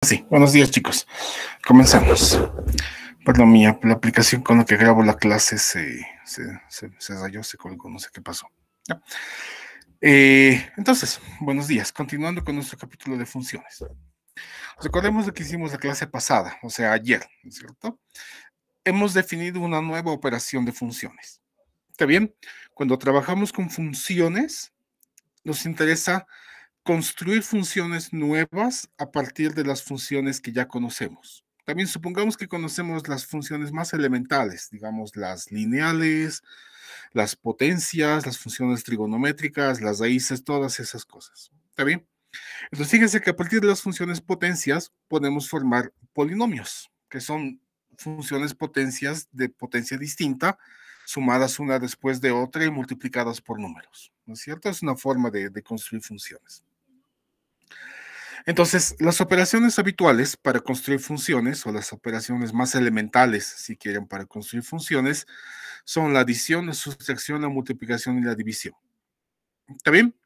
Sí, buenos días chicos. Comenzamos. Perdón, la aplicación con la que grabo la clase se rayó, se colgó, no sé qué pasó. ¿Ya? Entonces, buenos días. Continuando con nuestro capítulo de funciones. Recordemos lo que hicimos la clase pasada, o sea, ayer, ¿no es cierto? Hemos definido una nueva operación de funciones. ¿Está bien? Cuando trabajamos con funciones, nos interesa construir funciones nuevas a partir de las funciones que ya conocemos. También supongamos que conocemos las funciones más elementales, digamos las lineales, las potencias, las funciones trigonométricas, las raíces, todas esas cosas. ¿Está bien? Entonces fíjense que a partir de las funciones potencias podemos formar polinomios, que son funciones potencias de potencia distinta, sumadas una después de otra y multiplicadas por números. ¿No es cierto? Es una forma de construir funciones. Entonces, las operaciones habituales para construir funciones, o las operaciones más elementales, si quieren, para construir funciones, son la adición, la sustracción, la multiplicación y la división. ¿Está bien?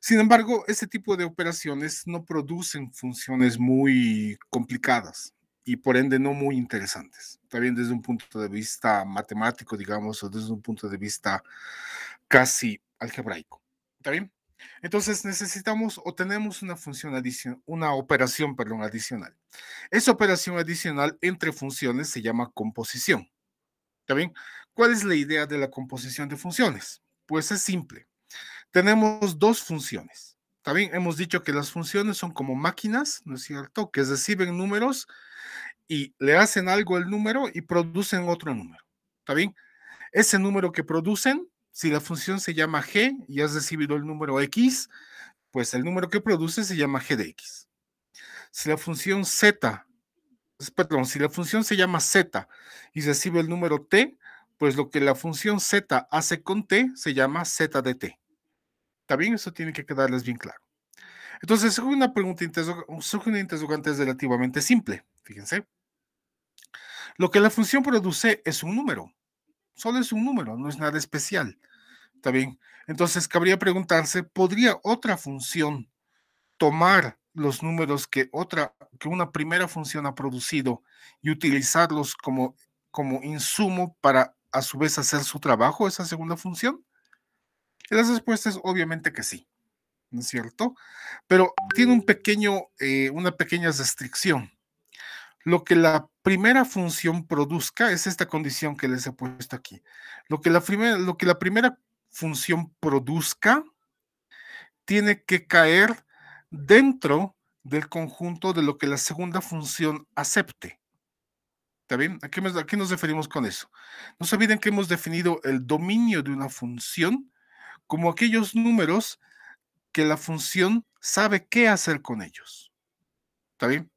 Sin embargo, este tipo de operaciones no producen funciones muy complicadas y por ende no muy interesantes. Está bien desde un punto de vista matemático, digamos, o desde un punto de vista casi algebraico. ¿Está bien? Entonces necesitamos o tenemos una función adicional, una operación, perdón, adicional. Esa operación adicional entre funciones se llama composición. ¿Está bien? ¿Cuál es la idea de la composición de funciones? Pues es simple. Tenemos dos funciones. ¿Está bien? Hemos dicho que las funciones son como máquinas, ¿no es cierto? Que reciben números y le hacen algo al número y producen otro número. ¿Está bien? Ese número que producen, si la función se llama g y has recibido el número x, pues el número que produce se llama g de x. Si la función z, perdón, si la función se llama z y recibe el número t, pues lo que la función z hace con t se llama z de t. ¿Está bien? Eso tiene que quedarles bien claro. Entonces, surge una interrogante relativamente simple. Fíjense. Lo que la función produce es un número. Solo es un número, no es nada especial. ¿Está bien? Entonces, cabría preguntarse, ¿podría otra función tomar los números que una primera función ha producido y utilizarlos como insumo para a su vez hacer su trabajo, esa segunda función? Y la respuesta es obviamente que sí, ¿no es cierto? Pero tiene una pequeña restricción. Lo que la primera función produzca es esta condición que les he puesto aquí. Lo que la primera función produzca tiene que caer dentro del conjunto de lo que la segunda función acepte. ¿Está bien? ¿A qué nos referimos con eso? No se olviden que hemos definido el dominio de una función como aquellos números que la función sabe qué hacer con ellos. ¿Está bien?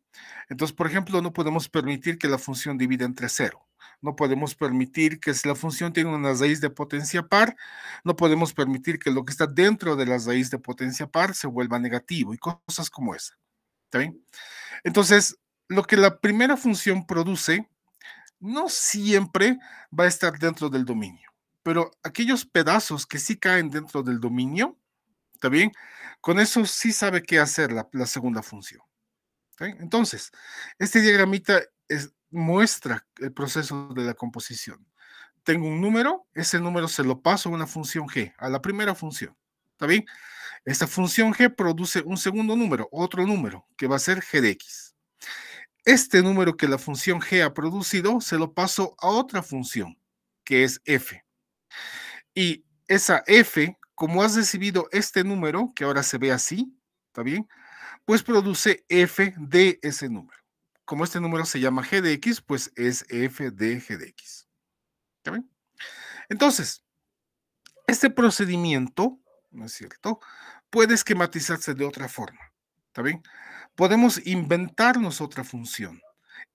Entonces, por ejemplo, no podemos permitir que la función divida entre cero. No podemos permitir que si la función tiene una raíz de potencia par, no podemos permitir que lo que está dentro de la raíz de potencia par se vuelva negativo y cosas como esa. ¿Está bien? Entonces, lo que la primera función produce no siempre va a estar dentro del dominio, pero aquellos pedazos que sí caen dentro del dominio, ¿está bien? Con eso sí sabe qué hacer la segunda función. ¿Okay? Entonces, este diagramita muestra el proceso de la composición. Tengo un número, ese número se lo paso a una función g, a la primera función. ¿Está bien? Esta función g produce un segundo número, otro número, que va a ser g de x. Este número que la función g ha producido se lo paso a otra función, que es f. Y esa f, como has recibido este número, que ahora se ve así, ¿está bien? Pues produce f de ese número. Como este número se llama g de x, pues es f de g de x. ¿Está bien? Entonces, este procedimiento, ¿no es cierto?, puede esquematizarse de otra forma. ¿Está bien? Podemos inventarnos otra función.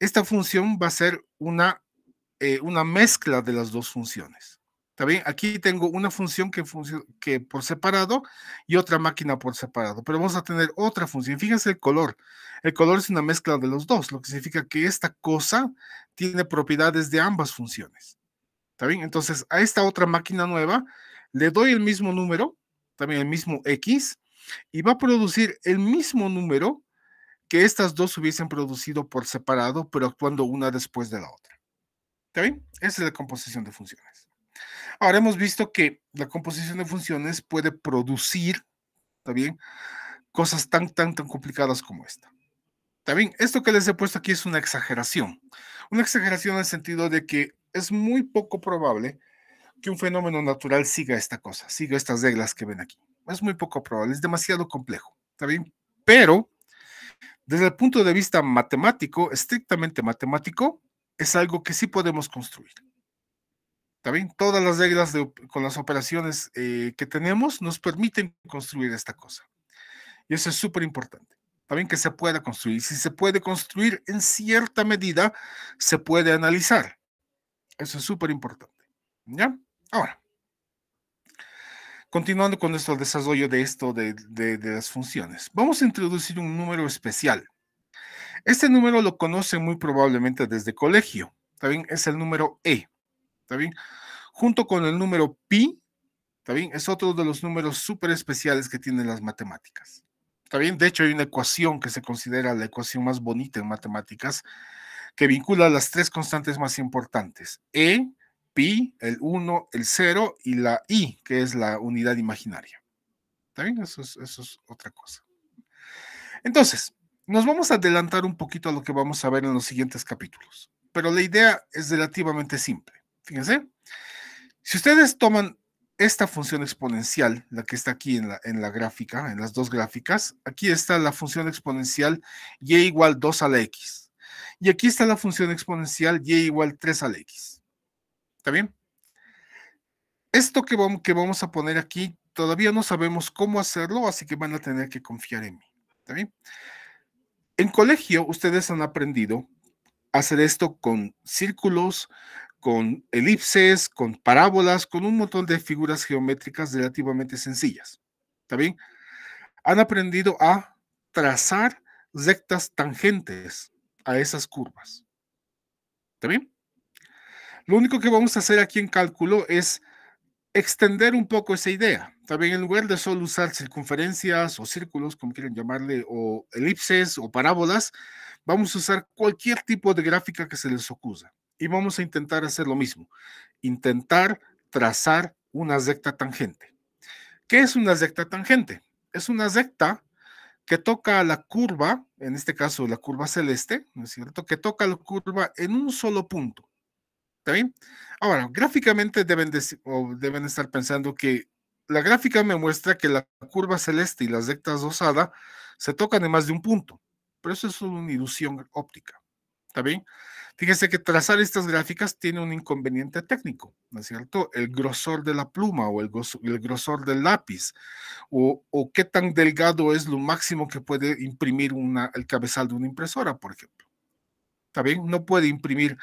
Esta función va a ser una mezcla de las dos funciones. ¿Está bien? Aquí tengo una función que por separado y otra máquina por separado, pero vamos a tener otra función. Fíjense el color. El color es una mezcla de los dos, lo que significa que esta cosa tiene propiedades de ambas funciones. ¿Está bien? Entonces, a esta otra máquina nueva le doy el mismo número, también el mismo X, y va a producir el mismo número que estas dos se hubiesen producido por separado, pero actuando una después de la otra. ¿Está bien? Esa es la composición de funciones. Ahora hemos visto que la composición de funciones puede producir, ¿está bien? Cosas tan complicadas como esta. ¿Está bien? Esto que les he puesto aquí es una exageración. Una exageración en el sentido de que es muy poco probable que un fenómeno natural siga esta cosa, siga estas reglas que ven aquí. Es muy poco probable, es demasiado complejo. ¿Está bien? Pero desde el punto de vista matemático, estrictamente matemático, es algo que sí podemos construir. ¿Está bien? Todas las reglas con las operaciones que tenemos nos permiten construir esta cosa. Y eso es súper importante. Está bien que se pueda construir. Si se puede construir en cierta medida, se puede analizar. Eso es súper importante. ¿Ya? Ahora, continuando con nuestro desarrollo de esto de las funciones, vamos a introducir un número especial. Este número lo conocen muy probablemente desde colegio. ¿Está bien? Es el número E. ¿Está bien? Junto con el número pi, ¿está bien? Es otro de los números súper especiales que tienen las matemáticas. ¿Está bien? De hecho, hay una ecuación que se considera la ecuación más bonita en matemáticas, que vincula las tres constantes más importantes: E, pi, el 1, el 0 y la i, que es la unidad imaginaria. ¿Está bien? Eso es otra cosa. Entonces, nos vamos a adelantar un poquito a lo que vamos a ver en los siguientes capítulos, pero la idea es relativamente simple. Fíjense, si ustedes toman esta función exponencial, la que está aquí en la gráfica, en las dos gráficas, aquí está la función exponencial y igual 2 a la x. Y aquí está la función exponencial y igual 3 a la x. ¿Está bien? Esto que vamos a poner aquí, todavía no sabemos cómo hacerlo, así que van a tener que confiar en mí. ¿Está bien? En colegio, ustedes han aprendido a hacer esto con círculos, con elipses, con parábolas, con un montón de figuras geométricas relativamente sencillas. ¿Está bien? Han aprendido a trazar rectas tangentes a esas curvas. ¿Está bien? Lo único que vamos a hacer aquí en cálculo es extender un poco esa idea. También en lugar de solo usar circunferencias o círculos, como quieren llamarle, o elipses o parábolas, vamos a usar cualquier tipo de gráfica que se les ocurra. Y vamos a intentar hacer lo mismo. Intentar trazar una recta tangente. ¿Qué es una recta tangente? Es una recta que toca la curva, en este caso la curva celeste, ¿no es cierto? Que toca la curva en un solo punto. ¿Está bien? Ahora, gráficamente deben estar pensando que la gráfica me muestra que la curva celeste y las rectas rosada se tocan en más de un punto, pero eso es una ilusión óptica. ¿Está bien? Fíjense que trazar estas gráficas tiene un inconveniente técnico, ¿no es cierto? El grosor de la pluma o el grosor del lápiz, o qué tan delgado es lo máximo que puede imprimir el cabezal de una impresora, por ejemplo. ¿Está bien? No puede imprimir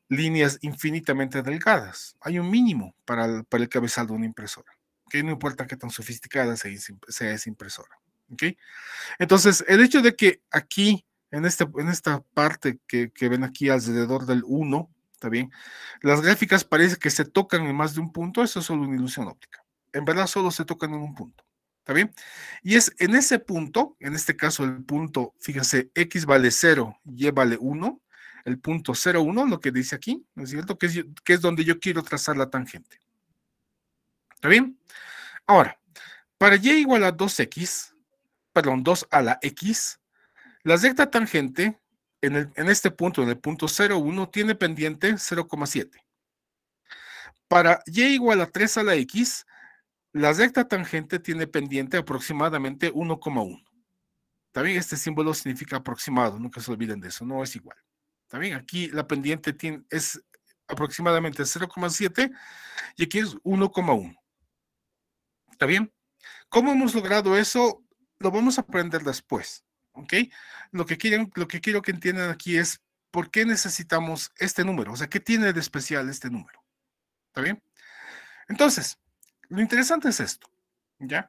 líneas infinitamente delgadas. Hay un mínimo para el cabezal de una impresora. ¿Okay? No importa qué tan sofisticada sea esa impresora. ¿Okay? Entonces, el hecho de que aquí, en esta parte que ven aquí alrededor del 1, ¿está bien? Las gráficas parece que se tocan en más de un punto, eso es solo una ilusión óptica. En verdad solo se tocan en un punto. ¿Está bien? Y es en ese punto, en este caso el punto, fíjense, x vale 0, y vale 1, el punto 0, 1, lo que dice aquí, ¿no es cierto? Que es donde yo quiero trazar la tangente. ¿Está bien? Ahora, para y igual a 2x, perdón, 2 a la x, la recta tangente en este punto, en el punto 0, 1, tiene pendiente 0,7. Para y igual a 3 a la x, la recta tangente tiene pendiente aproximadamente 1,1. ¿Está bien? Este símbolo significa aproximado, nunca se olviden de eso, no es igual. ¿Está bien? Aquí la pendiente es aproximadamente 0,7 y aquí es 1,1. ¿Está bien? ¿Cómo hemos logrado eso? Lo vamos a aprender después. ¿Ok? Lo que quiero que entiendan aquí es por qué necesitamos este número. O sea, ¿qué tiene de especial este número? ¿Está bien? Entonces, lo interesante es esto. ¿Ya?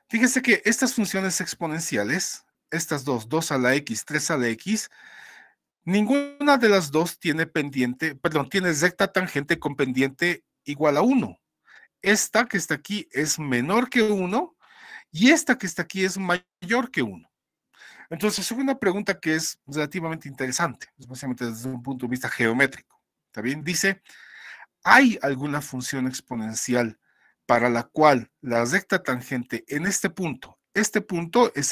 Fíjese que estas funciones exponenciales, estas dos, 2 a la x, 3 a la x, ninguna de las dos tiene tiene recta tangente con pendiente igual a 1. Esta que está aquí es menor que 1 y esta que está aquí es mayor que 1. Entonces, es una pregunta que es relativamente interesante, especialmente desde un punto de vista geométrico. ¿Está bien? Dice, ¿hay alguna función exponencial para la cual la recta tangente en este punto es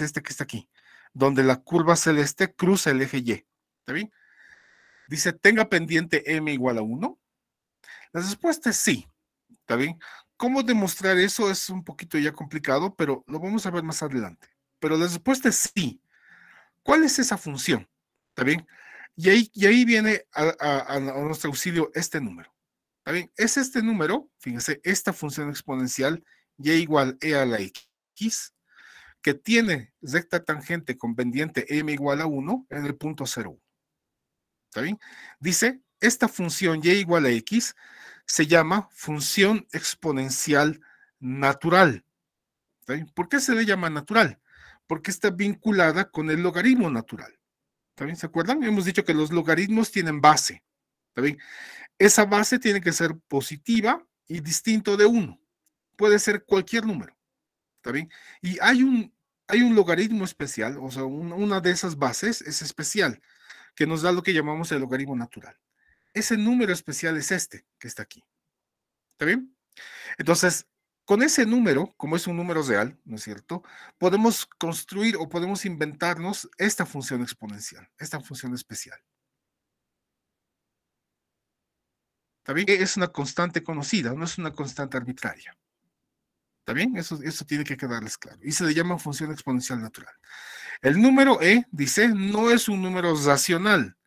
este que está aquí, donde la curva celeste cruza el eje Y? ¿Está bien? Dice, tenga pendiente m igual a 1. La respuesta es sí. ¿Está bien? ¿Cómo demostrar eso? Es un poquito ya complicado, pero lo vamos a ver más adelante. Pero la respuesta es sí. ¿Cuál es esa función? ¿Está bien? Y ahí viene a nuestro auxilio este número. ¿Está bien? Es este número, fíjense, esta función exponencial y igual e a la x, que tiene recta tangente con pendiente m igual a 1 en el punto 0,1. ¿Está bien? Dice, esta función y igual a x se llama función exponencial natural. ¿Está bien? ¿Por qué se le llama natural? Porque está vinculada con el logaritmo natural. ¿Está bien? ¿Se acuerdan? Hemos dicho que los logaritmos tienen base. ¿Está bien? Esa base tiene que ser positiva y distinto de 1. Puede ser cualquier número. ¿Está bien? Y hay un logaritmo especial, o sea, una de esas bases es especial, que nos da lo que llamamos el logaritmo natural. Ese número especial es este, que está aquí. ¿Está bien? Entonces, con ese número, como es un número real, ¿no es cierto? Podemos construir o podemos inventarnos esta función exponencial, esta función especial. ¿Está bien? Es una constante conocida, no es una constante arbitraria. ¿Está bien? Eso tiene que quedarles claro. Y se le llama función exponencial natural. El número e, dice, no es un número racional,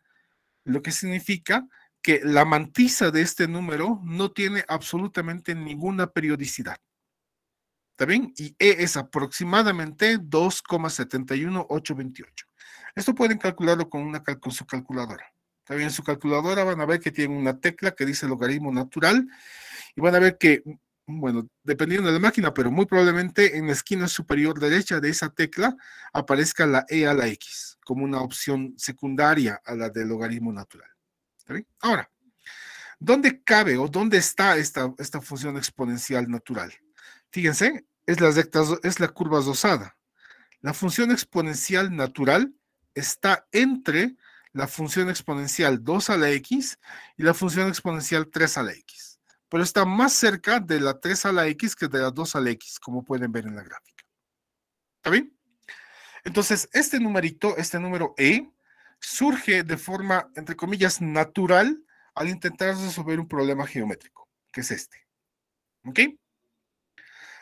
lo que significa que la mantisa de este número no tiene absolutamente ninguna periodicidad. ¿Está bien? Y E es aproximadamente 2,71828. Esto pueden calcularlo con su calculadora. ¿Está bien? En su calculadora van a ver que tiene una tecla que dice logaritmo natural y van a ver que, bueno, dependiendo de la máquina, pero muy probablemente en la esquina superior derecha de esa tecla aparezca la E a la X como una opción secundaria a la del logaritmo natural. ¿Está bien? Ahora, ¿dónde cabe o dónde está esta función exponencial natural? Fíjense, es la curva rosada. La función exponencial natural está entre la función exponencial 2 a la x y la función exponencial 3 a la x. Pero está más cerca de la 3 a la x que de la 2 a la x, como pueden ver en la gráfica. ¿Está bien? Entonces, este numerito, este número e, surge de forma, entre comillas, natural al intentar resolver un problema geométrico, que es este. ¿Ok?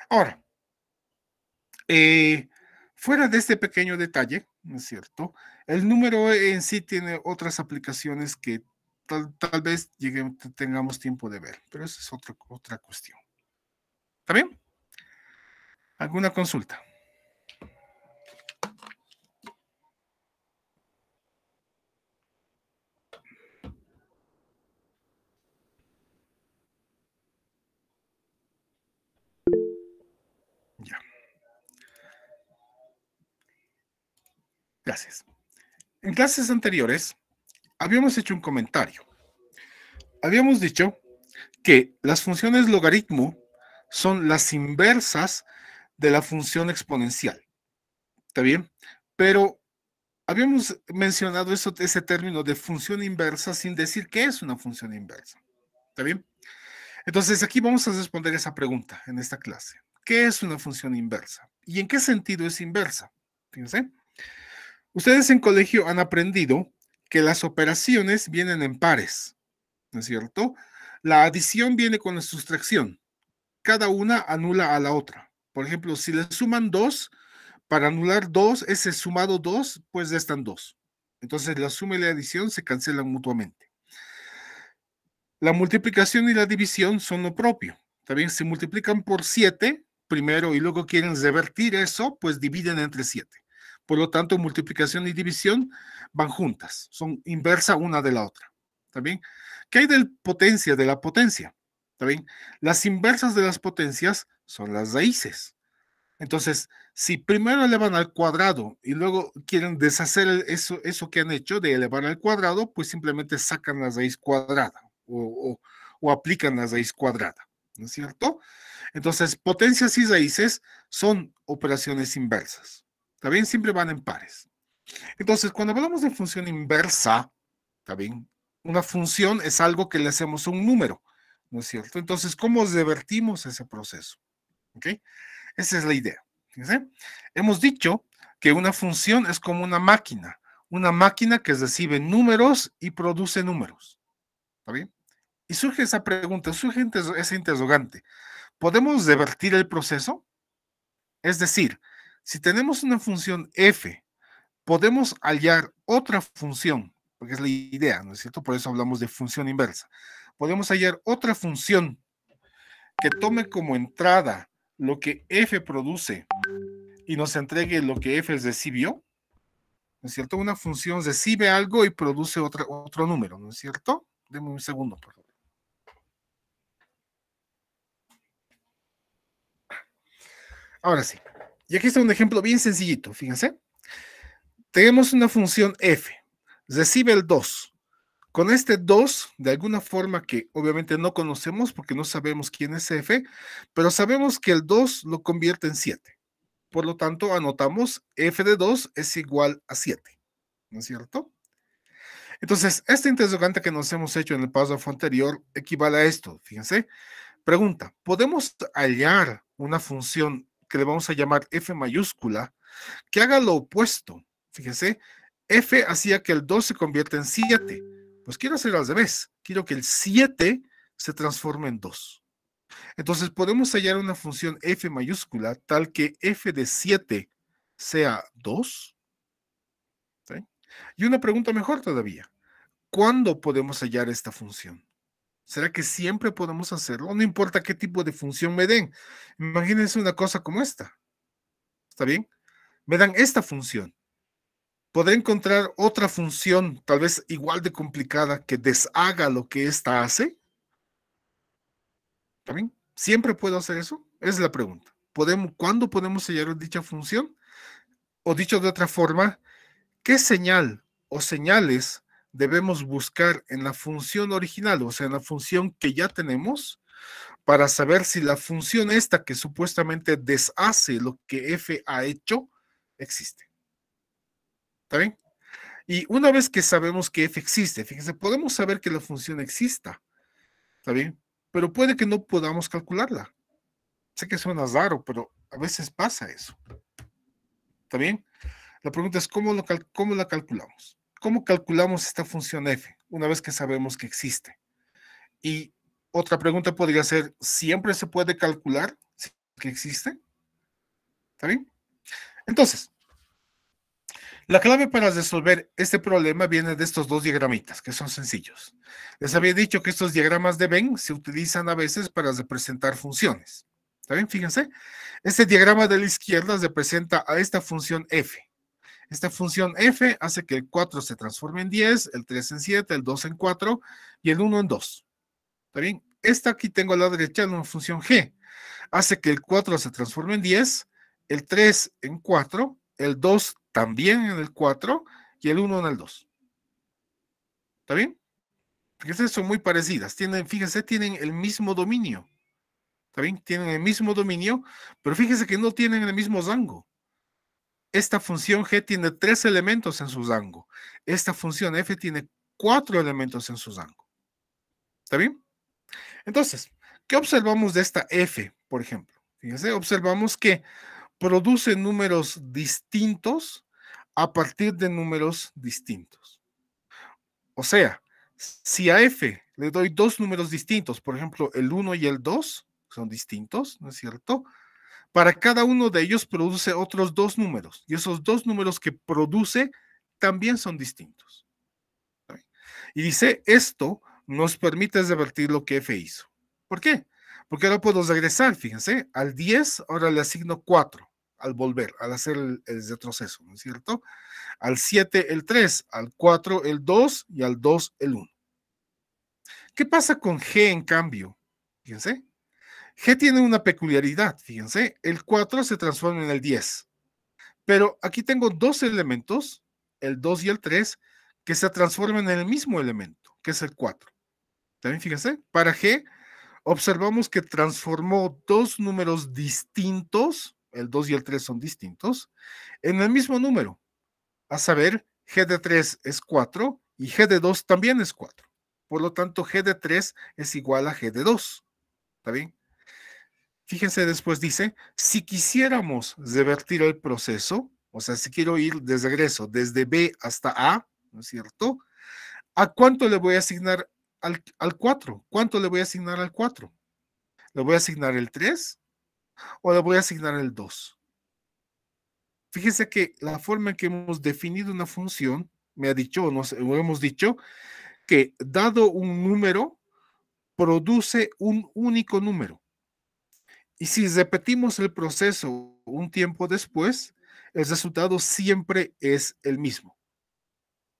Ahora, fuera de este pequeño detalle, ¿no es cierto? El número en sí tiene otras aplicaciones que tal vez tengamos tiempo de ver, pero esa es otra cuestión. ¿Está bien? ¿Alguna consulta? Ya, gracias. En clases anteriores habíamos hecho un comentario. Habíamos dicho que las funciones logaritmo son las inversas de la función exponencial. ¿Está bien? Pero habíamos mencionado ese término de función inversa sin decir qué es una función inversa. ¿Está bien? Entonces, aquí vamos a responder esa pregunta en esta clase. ¿Qué es una función inversa? ¿Y en qué sentido es inversa? Fíjense. Ustedes en colegio han aprendido que las operaciones vienen en pares, ¿no es cierto? La adición viene con la sustracción. Cada una anula a la otra. Por ejemplo, si le suman 2, para anular 2, ese sumado 2, pues restan 2. Entonces la suma y la adición se cancelan mutuamente. La multiplicación y la división son lo propio. También se multiplican por 7 primero y luego quieren revertir eso, pues dividen entre 7. Por lo tanto, multiplicación y división van juntas, son inversa una de la otra. ¿Está bien? ¿Qué hay de potencia, de la potencia? ¿Está bien? Las inversas de las potencias son las raíces. Entonces, si primero elevan al cuadrado y luego quieren deshacer eso que han hecho de elevar al cuadrado, pues simplemente sacan la raíz cuadrada o aplican la raíz cuadrada, ¿no es cierto? Entonces, potencias y raíces son operaciones inversas. También siempre van en pares. Entonces, cuando hablamos de función inversa, ¿está bien? Una función es algo que le hacemos a un número, ¿no es cierto? Entonces, ¿cómo revertimos ese proceso? ¿Ok? Esa es la idea. Fíjense. Hemos dicho que una función es como una máquina que recibe números y produce números. ¿Está bien? Y surge esa pregunta, surge ese interrogante. ¿Podemos revertir el proceso? Es decir, si tenemos una función f, podemos hallar otra función, porque es la idea, ¿no es cierto? Por eso hablamos de función inversa. Podemos hallar otra función que tome como entrada lo que f produce y nos entregue lo que f recibió, ¿no es cierto? Una función recibe algo y produce otro número, ¿no es cierto? Deme un segundo, por favor. Ahora sí. Y aquí está un ejemplo bien sencillito, fíjense. Tenemos una función f, recibe el 2. Con este 2, de alguna forma que obviamente no conocemos porque no sabemos quién es f, pero sabemos que el 2 lo convierte en 7. Por lo tanto, anotamos f de 2 es igual a 7, ¿no es cierto? Entonces, este interrogante que nos hemos hecho en el párrafo anterior equivale a esto, fíjense. Pregunta, ¿podemos hallar una función que le vamos a llamar f mayúscula que haga lo opuesto? Fíjense, f hacía que el 2 se convierta en 7. Pues quiero hacer al revés. Quiero que el 7 se transforme en 2. Entonces podemos hallar una función f mayúscula tal que f de 7 sea 2. ¿Sí? Y una pregunta mejor todavía. ¿Cuándo podemos hallar esta función? ¿Será que siempre podemos hacerlo? No importa qué tipo de función me den. Imagínense una cosa como esta. ¿Está bien? Me dan esta función. ¿Podré encontrar otra función, tal vez igual de complicada, que deshaga lo que ésta hace? ¿Está bien? ¿Siempre puedo hacer eso? Es la pregunta. ¿Cuándo podemos hallar dicha función? O dicho de otra forma, ¿qué señal o señales debemos buscar en la función original, o sea, en la función que ya tenemos, para saber si la función esta que supuestamente deshace lo que f ha hecho existe? ¿Está bien? Y una vez que sabemos que f existe, fíjense, podemos saber que la función exista, ¿está bien? Pero puede que no podamos calcularla. Sé que suena raro, pero a veces pasa eso, ¿está bien? La pregunta es, ¿cómo la calculamos? ¿Cómo calculamos esta función f una vez que sabemos que existe? Y otra pregunta podría ser, ¿siempre se puede calcular que existe? ¿Está bien? Entonces, la clave para resolver este problema viene de estos dos diagramitas, que son sencillos. Les había dicho que estos diagramas de Venn se utilizan a veces para representar funciones. ¿Está bien? Fíjense. Este diagrama de la izquierda representa a esta función f. Esta función f hace que el 4 se transforme en 10, el 3 en 7, el 2 en 4 y el 1 en 2. ¿Está bien? Esta aquí tengo a la derecha una función g. Hace que el 4 se transforme en 10, el 3 en 4, el 2 también en el 4 y el 1 en el 2. ¿Está bien? Fíjense, son muy parecidas. Fíjense, tienen el mismo dominio. ¿Está bien? Tienen el mismo dominio, pero fíjense que no tienen el mismo rango. Esta función g tiene 3 elementos en su rango. Esta función f tiene 4 elementos en su rango. ¿Está bien? Entonces, ¿qué observamos de esta f, por ejemplo? Fíjense, observamos que produce números distintos a partir de números distintos. O sea, si a f le doy dos números distintos, por ejemplo, el 1 y el 2 son distintos, ¿no es cierto? Para cada uno de ellos produce otros dos números, y esos dos números que produce también son distintos. Y dice, esto nos permite revertir lo que f hizo. ¿Por qué? Porque ahora puedo regresar, fíjense, al 10 ahora le asigno 4 al volver, al hacer el retroceso, ¿no es cierto? Al 7 el 3, al 4 el 2 y al 2 el 1. ¿Qué pasa con G en cambio? Fíjense, G tiene una peculiaridad, fíjense, el 4 se transforma en el 10, pero aquí tengo dos elementos, el 2 y el 3, que se transforman en el mismo elemento, que es el 4. También fíjense, para G observamos que transformó dos números distintos, el 2 y el 3 son distintos, en el mismo número. A saber, g de 3 es 4 y g de 2 también es 4. Por lo tanto, g de 3 es igual a g de 2. ¿Está bien? Fíjense, después dice, si quisiéramos revertir el proceso, o sea, si quiero ir de regreso desde B hasta A, ¿no es cierto? ¿A cuánto le voy a asignar al 4? ¿Cuánto le voy a asignar al 4? ¿Le voy a asignar el 3 o le voy a asignar el 2? Fíjense que la forma en que hemos definido una función, me ha dicho, o hemos dicho, que dado un número, produce un único número. Y si repetimos el proceso un tiempo después, el resultado siempre es el mismo.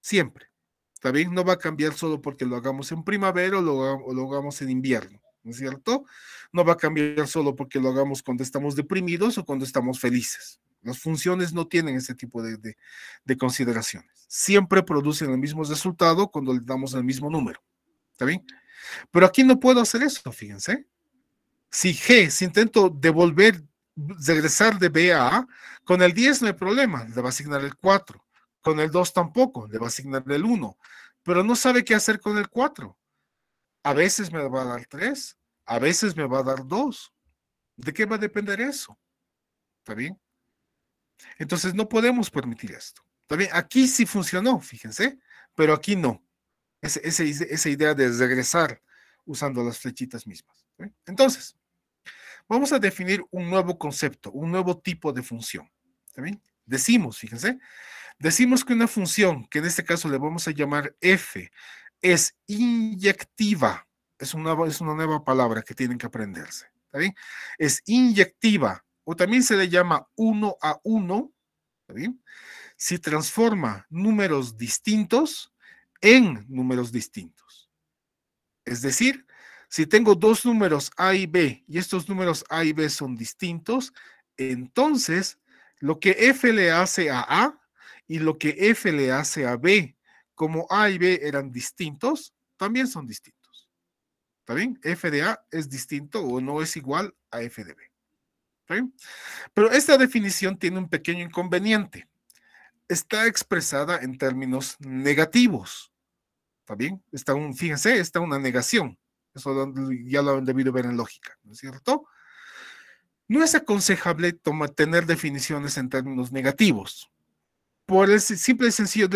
Siempre. ¿Está bien? No va a cambiar solo porque lo hagamos en primavera o lo hagamos en invierno, ¿no es cierto? No va a cambiar solo porque lo hagamos cuando estamos deprimidos o cuando estamos felices. Las funciones no tienen ese tipo de consideraciones. Siempre producen el mismo resultado cuando le damos el mismo número. ¿Está bien? Pero aquí no puedo hacer eso, fíjense. Si intento regresar de B a A, con el 10 no hay problema, le va a asignar el 4. Con el 2 tampoco, le va a asignar el 1. Pero no sabe qué hacer con el 4. A veces me va a dar 3, a veces me va a dar 2. ¿De qué va a depender eso? ¿Está bien? Entonces no podemos permitir esto. ¿Está bien? Aquí sí funcionó, fíjense, pero aquí no. Esa idea de regresar usando las flechitas mismas. Entonces, vamos a definir un nuevo concepto, un nuevo tipo de función. ¿Está bien? Decimos que una función, que en este caso le vamos a llamar f, es inyectiva. Es una nueva palabra que tienen que aprenderse. ¿Está bien? Es inyectiva, o también se le llama 1 a 1. ¿Está bien? Si transforma números distintos en números distintos. Es decir, si tengo dos números A y B y estos números A y B son distintos, entonces lo que F le hace a A y lo que F le hace a B, como A y B eran distintos, también son distintos. ¿Está bien? F de A es distinto o no es igual a F de B. ¿Está bien? Pero esta definición tiene un pequeño inconveniente. Está expresada en términos negativos. ¿Está bien? Fíjense, está una negación. Eso ya lo han debido ver en lógica, ¿no es cierto? No es aconsejable tener definiciones en términos negativos. Por el simple y sencillo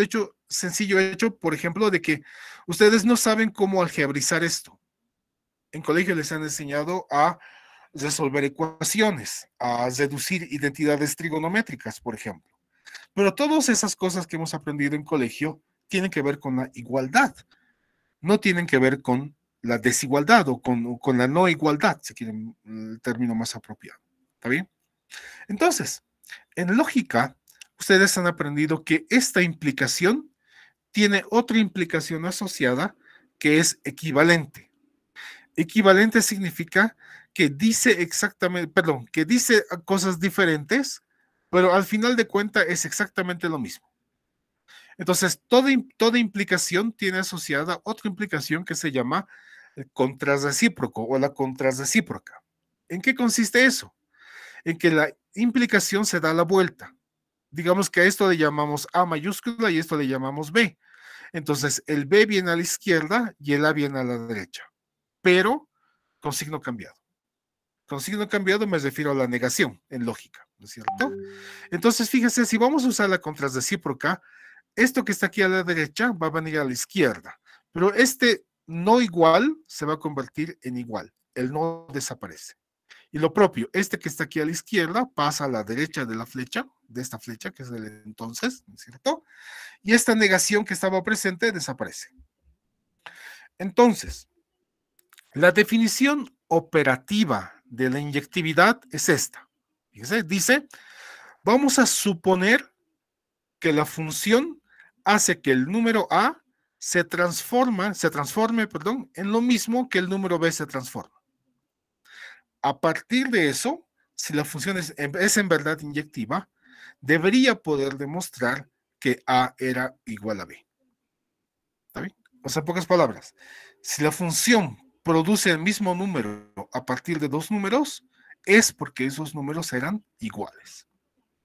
hecho, por ejemplo, de que ustedes no saben cómo algebrizar esto. En colegio les han enseñado a resolver ecuaciones, a reducir identidades trigonométricas, por ejemplo. Pero todas esas cosas que hemos aprendido en colegio tienen que ver con la igualdad. No tienen que ver con la desigualdad o con la no igualdad, si quieren el término más apropiado. ¿Está bien? Entonces, en lógica, ustedes han aprendido que esta implicación tiene otra implicación asociada que es equivalente. Equivalente significa que dice exactamente, perdón, que dice cosas diferentes, pero al final de cuentas es exactamente lo mismo. Entonces, toda implicación tiene asociada otra implicación que se llama contrarrecíproco o la contrarrecíproca. ¿En qué consiste eso? En que la implicación se da la vuelta. Digamos que a esto le llamamos A mayúscula y esto le llamamos B. Entonces, el B viene a la izquierda y el A viene a la derecha, pero con signo cambiado. Con signo cambiado me refiero a la negación en lógica, ¿no es cierto? Entonces, fíjense, si vamos a usar la contrarrecíproca, esto que está aquí a la derecha va a venir a la izquierda, pero este no igual se va a convertir en igual, el no desaparece. Y lo propio, este que está aquí a la izquierda pasa a la derecha de la flecha, de esta flecha que es del entonces, ¿no es cierto? Y esta negación que estaba presente desaparece. Entonces, la definición operativa de la inyectividad es esta. Fíjense, dice, vamos a suponer que la función hace que el número A se transforme, en lo mismo que el número B se transforma. A partir de eso, si la función es en verdad inyectiva, debería poder demostrar que A era igual a B. ¿Está bien? O sea, en pocas palabras, si la función produce el mismo número a partir de dos números, es porque esos números eran iguales.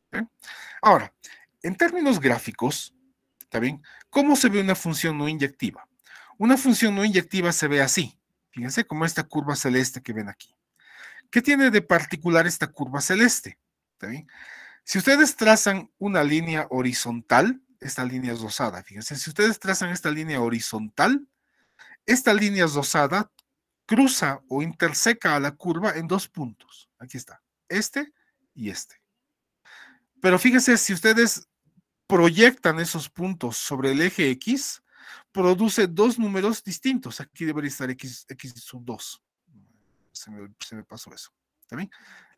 ¿Okay? Ahora, En términos gráficos, ¿está bien? ¿Cómo se ve una función no inyectiva? Una función no inyectiva se ve así. Fíjense como esta curva celeste que ven aquí. ¿Qué tiene de particular esta curva celeste? ¿Está bien? Si ustedes trazan una línea horizontal, esta línea es rosada, fíjense, si ustedes trazan esta línea horizontal, esta línea rosada cruza o interseca a la curva en dos puntos. Aquí está, este y este. Pero fíjense, si ustedes proyectan esos puntos sobre el eje X, produce dos números distintos. Aquí debería estar X sub 2. Se me pasó eso. ¿Está bien?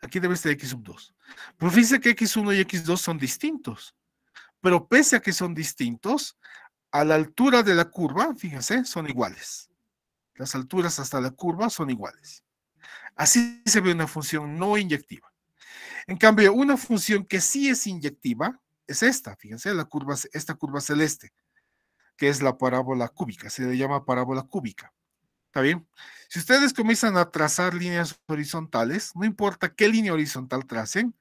Aquí debe estar X sub 2. Pero fíjense que X1 y X2 son distintos. Pero pese a que son distintos, a la altura de la curva, fíjense, son iguales. Las alturas hasta la curva son iguales. Así se ve una función no inyectiva. En cambio, una función que sí es inyectiva es esta, fíjense, esta curva celeste, que es la parábola cúbica, se le llama parábola cúbica. ¿Está bien? Si ustedes comienzan a trazar líneas horizontales, no importa qué línea horizontal tracen,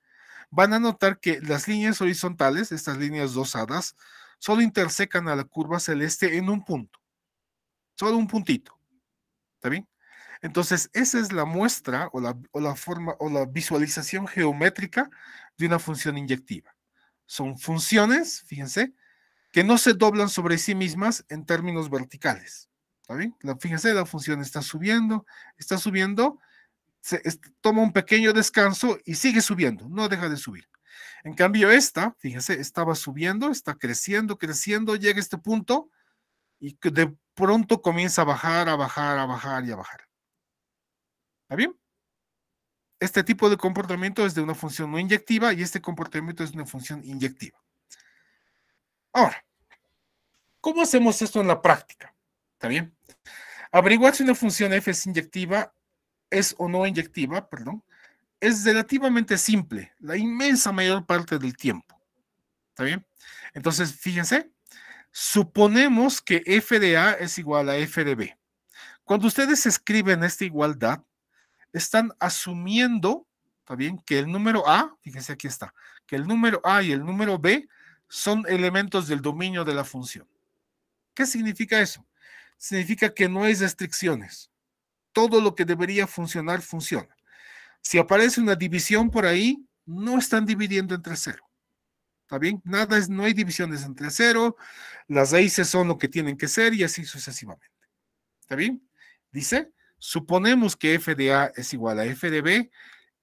van a notar que las líneas horizontales, estas líneas rosadas, solo intersecan a la curva celeste en un punto, solo un puntito. ¿Está bien? Entonces, esa es la muestra o la forma o la visualización geométrica de una función inyectiva. Son funciones, fíjense, que no se doblan sobre sí mismas en términos verticales. ¿Está bien? Fíjense, la función está subiendo, toma un pequeño descanso y sigue subiendo, no deja de subir. En cambio, esta, fíjense, estaba subiendo, está creciendo, creciendo, llega a este punto y de pronto comienza a bajar, a bajar, a bajar y a bajar. ¿Está bien? Este tipo de comportamiento es de una función no inyectiva y este comportamiento es una función inyectiva. Ahora, ¿cómo hacemos esto en la práctica? ¿Está bien? Averiguar si una función f es inyectiva, es o no inyectiva, perdón, es relativamente simple, la inmensa mayor parte del tiempo. ¿Está bien? Entonces, fíjense, suponemos que f de A es igual a f de B. Cuando ustedes escriben esta igualdad, están asumiendo, ¿está bien? Que el número A, fíjense aquí está, que el número A y el número B son elementos del dominio de la función. ¿Qué significa eso? Significa que no hay restricciones. Todo lo que debería funcionar, funciona. Si aparece una división por ahí, no están dividiendo entre cero. ¿Está bien? No hay divisiones entre cero, las raíces son lo que tienen que ser y así sucesivamente. ¿Está bien? Dice, suponemos que f de A es igual a f de B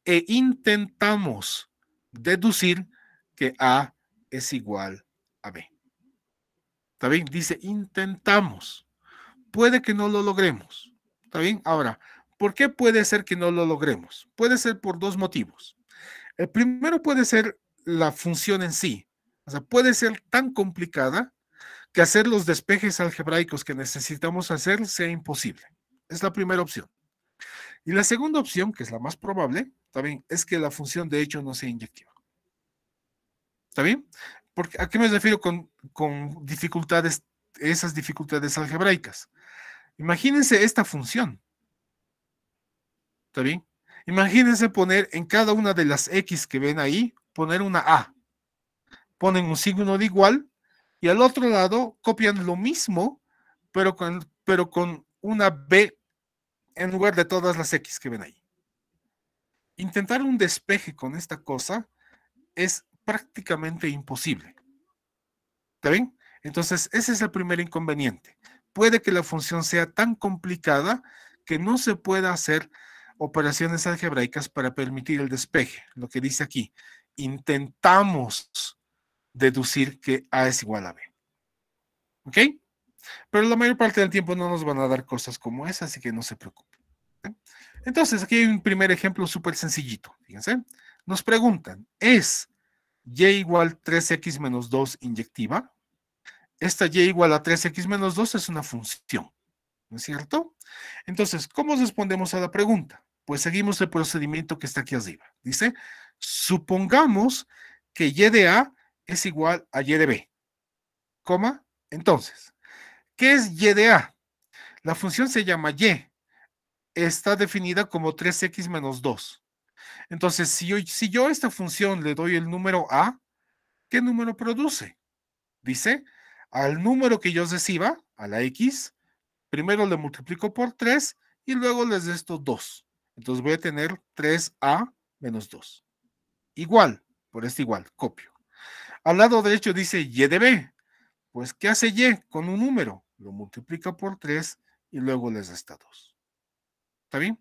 e intentamos deducir que A es igual a B. ¿Está bien? Dice, intentamos. Puede que no lo logremos. ¿Está bien? Ahora, ¿por qué puede ser que no lo logremos? Puede ser por dos motivos. El primero puede ser la función en sí. O sea, puede ser tan complicada que hacer los despejes algebraicos que necesitamos hacer sea imposible. Es la primera opción. Y la segunda opción, que es la más probable, también es que la función de hecho no sea inyectiva. ¿Está bien? Porque, ¿a qué me refiero con dificultades, esas dificultades algebraicas? Imagínense esta función. ¿Está bien? Imagínense poner en cada una de las X que ven ahí, poner una A. Ponen un signo de igual y al otro lado copian lo mismo, pero con una B en lugar de todas las X que ven ahí. Intentar un despeje con esta cosa es prácticamente imposible. ¿Está bien? Entonces, ese es el primer inconveniente. Puede que la función sea tan complicada que no se pueda hacer operaciones algebraicas para permitir el despeje. Lo que dice aquí, intentamos deducir que A es igual a B. ¿Ok? Pero la mayor parte del tiempo no nos van a dar cosas como esa, así que no se preocupen. Entonces, aquí hay un primer ejemplo súper sencillito. Fíjense. Nos preguntan, ¿es y igual 3x menos 2 inyectiva? Esta y igual a 3x menos 2 es una función, ¿no es cierto? Entonces, ¿cómo respondemos a la pregunta? Pues seguimos el procedimiento que está aquí arriba. Dice, supongamos que y de A es igual a y de B, coma, entonces, ¿qué es y de A? La función se llama y, está definida como 3x menos 2. Entonces, si yo a esta función le doy el número A, ¿Qué número produce? Dice, al número que yo reciba, a la X, primero le multiplico por 3 y luego les resto 2. Entonces voy a tener 3A menos 2. Igual, por este igual, copio. Al lado derecho dice Y de B. Pues, ¿qué hace Y con un número? Lo multiplica por 3 y luego les resta 2. ¿Está bien?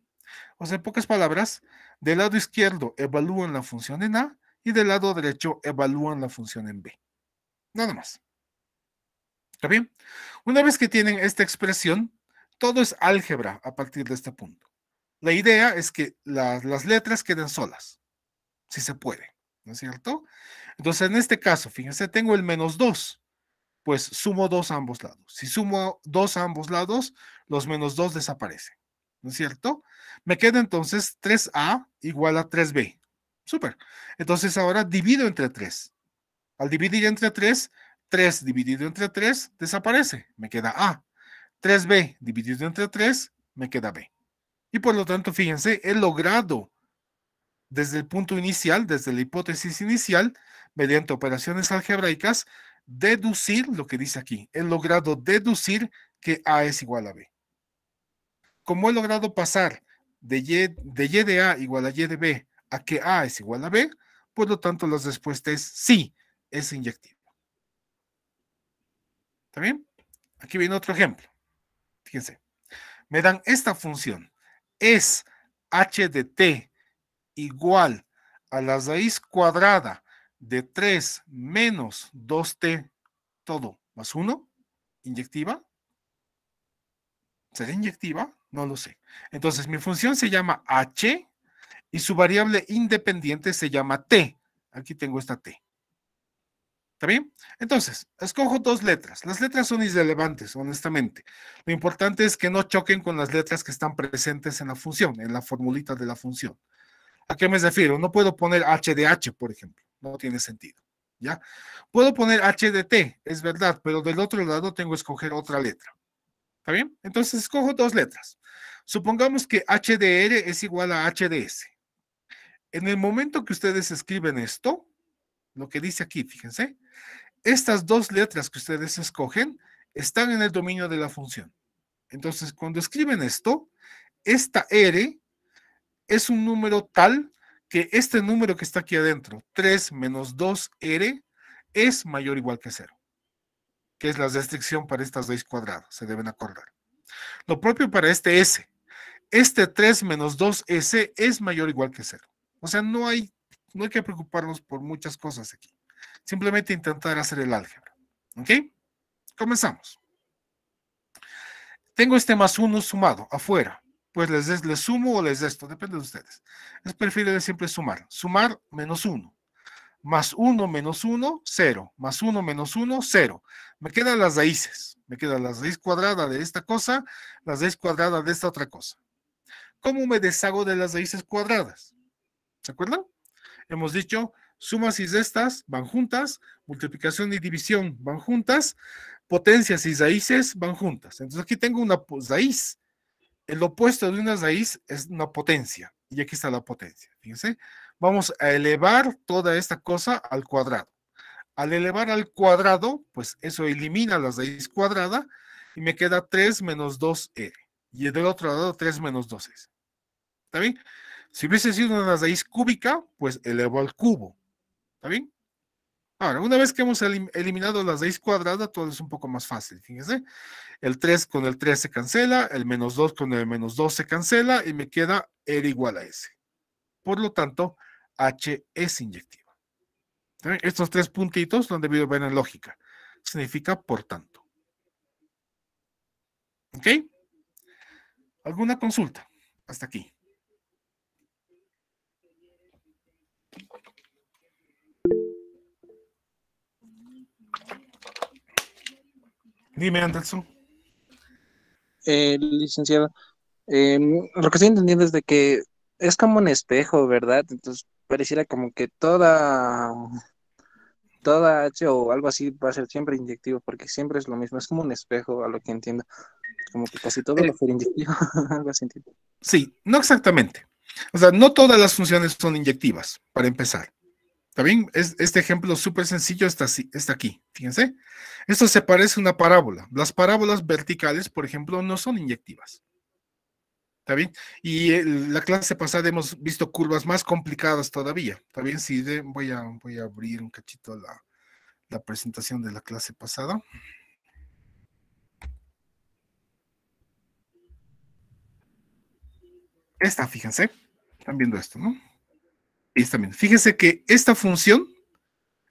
O sea, en pocas palabras, del lado izquierdo evalúan la función en A y del lado derecho evalúan la función en B. Nada más. ¿Está bien? Una vez que tienen esta expresión, todo es álgebra a partir de este punto. La idea es que las letras queden solas, si se puede, ¿no es cierto? Entonces, en este caso, fíjense, tengo el menos 2, pues sumo 2 a ambos lados. Si sumo 2 a ambos lados, los menos 2 desaparecen, ¿no es cierto? Me queda entonces 3A igual a 3B. Súper. Entonces ahora divido entre 3. Al dividir entre 3, 3 dividido entre 3 desaparece, me queda A. 3B dividido entre 3, me queda B. Y por lo tanto, fíjense, he logrado desde el punto inicial, desde la hipótesis inicial, mediante operaciones algebraicas, deducir lo que dice aquí. He logrado deducir que A es igual a B. Como he logrado pasar de Y de A igual a Y de B a que A es igual a B, por lo tanto la respuesta es sí, es inyectiva. ¿Está bien? Aquí viene otro ejemplo. Fíjense, me dan esta función. Es h de t igual a la raíz cuadrada de 3 menos 2t todo más 1, inyectiva. ¿Será inyectiva? No lo sé. Entonces, mi función se llama h y su variable independiente se llama t. Aquí tengo esta t. ¿Está bien? Entonces, escojo dos letras. Las letras son irrelevantes, honestamente. Lo importante es que no choquen con las letras que están presentes en la función, en la formulita de la función. ¿A qué me refiero? No puedo poner h de h, por ejemplo. No tiene sentido. ¿Ya? Puedo poner h de t, es verdad, pero del otro lado tengo que escoger otra letra. ¿Está bien? Entonces, escojo dos letras. Supongamos que h de r es igual a h de s. En el momento que ustedes escriben esto, lo que dice aquí, fíjense, estas dos letras que ustedes escogen están en el dominio de la función. Entonces, cuando escriben esto, esta R es un número tal que este número que está aquí adentro, 3 menos 2R, es mayor o igual que 0, que es la restricción para esta raíz cuadrada, se deben acordar. Lo propio para este S. Este 3 menos 2S es mayor o igual que 0. O sea, no hay que preocuparnos por muchas cosas aquí. Simplemente intentar hacer el álgebra. ¿Ok? Comenzamos. Tengo este más 1 sumado afuera. Pues les sumo o les resto, depende de ustedes. Es preferible siempre sumar. Sumar menos 1. Más 1 menos 1, 0. Más 1 menos 1, 0. Me quedan las raíces. Me queda la raíz cuadrada de esta cosa, la raíz cuadrada de esta otra cosa. ¿Cómo me deshago de las raíces cuadradas? ¿Se acuerdan? Hemos dicho, sumas y restas van juntas, multiplicación y división van juntas, potencias y raíces van juntas. Entonces aquí tengo una raíz. El opuesto de una raíz es una potencia. Y aquí está la potencia. Fíjense. Vamos a elevar toda esta cosa al cuadrado. Al elevar al cuadrado, pues eso elimina la raíz cuadrada y me queda 3 menos 2r. Y del otro lado 3 menos 2s. ¿Está bien? Si hubiese sido una raíz cúbica, pues elevo al cubo. ¿Está bien? Ahora, una vez que hemos eliminado la raíz cuadrada, todo es un poco más fácil. Fíjense, el 3 con el 3 se cancela, el menos 2 con el menos 2 se cancela y me queda R igual a S. Por lo tanto, H es inyectiva. Estos tres puntitos lo han debido ver en lógica. Significa por tanto. ¿Ok? ¿Alguna consulta? Hasta aquí. Dime, Anderson. Licenciado, lo que estoy entendiendo es de que es como un espejo, ¿verdad? Entonces pareciera como que toda H o algo así va a ser siempre inyectivo, porque siempre es lo mismo, es como un espejo, a lo que entiendo, como que casi todo va a ser inyectivo, algo así entiendo. Sí, no exactamente. O sea, no todas las funciones son inyectivas, para empezar. ¿Está bien? Este ejemplo súper sencillo está aquí. Fíjense. Esto se parece a una parábola. Las parábolas verticales, por ejemplo, no son inyectivas. ¿Está bien? Y la clase pasada hemos visto curvas más complicadas todavía. ¿Está bien? Sí, voy a abrir un cachito la presentación de la clase pasada. Esta, fíjense. Están viendo esto, ¿no? Y está bien. Fíjense que esta función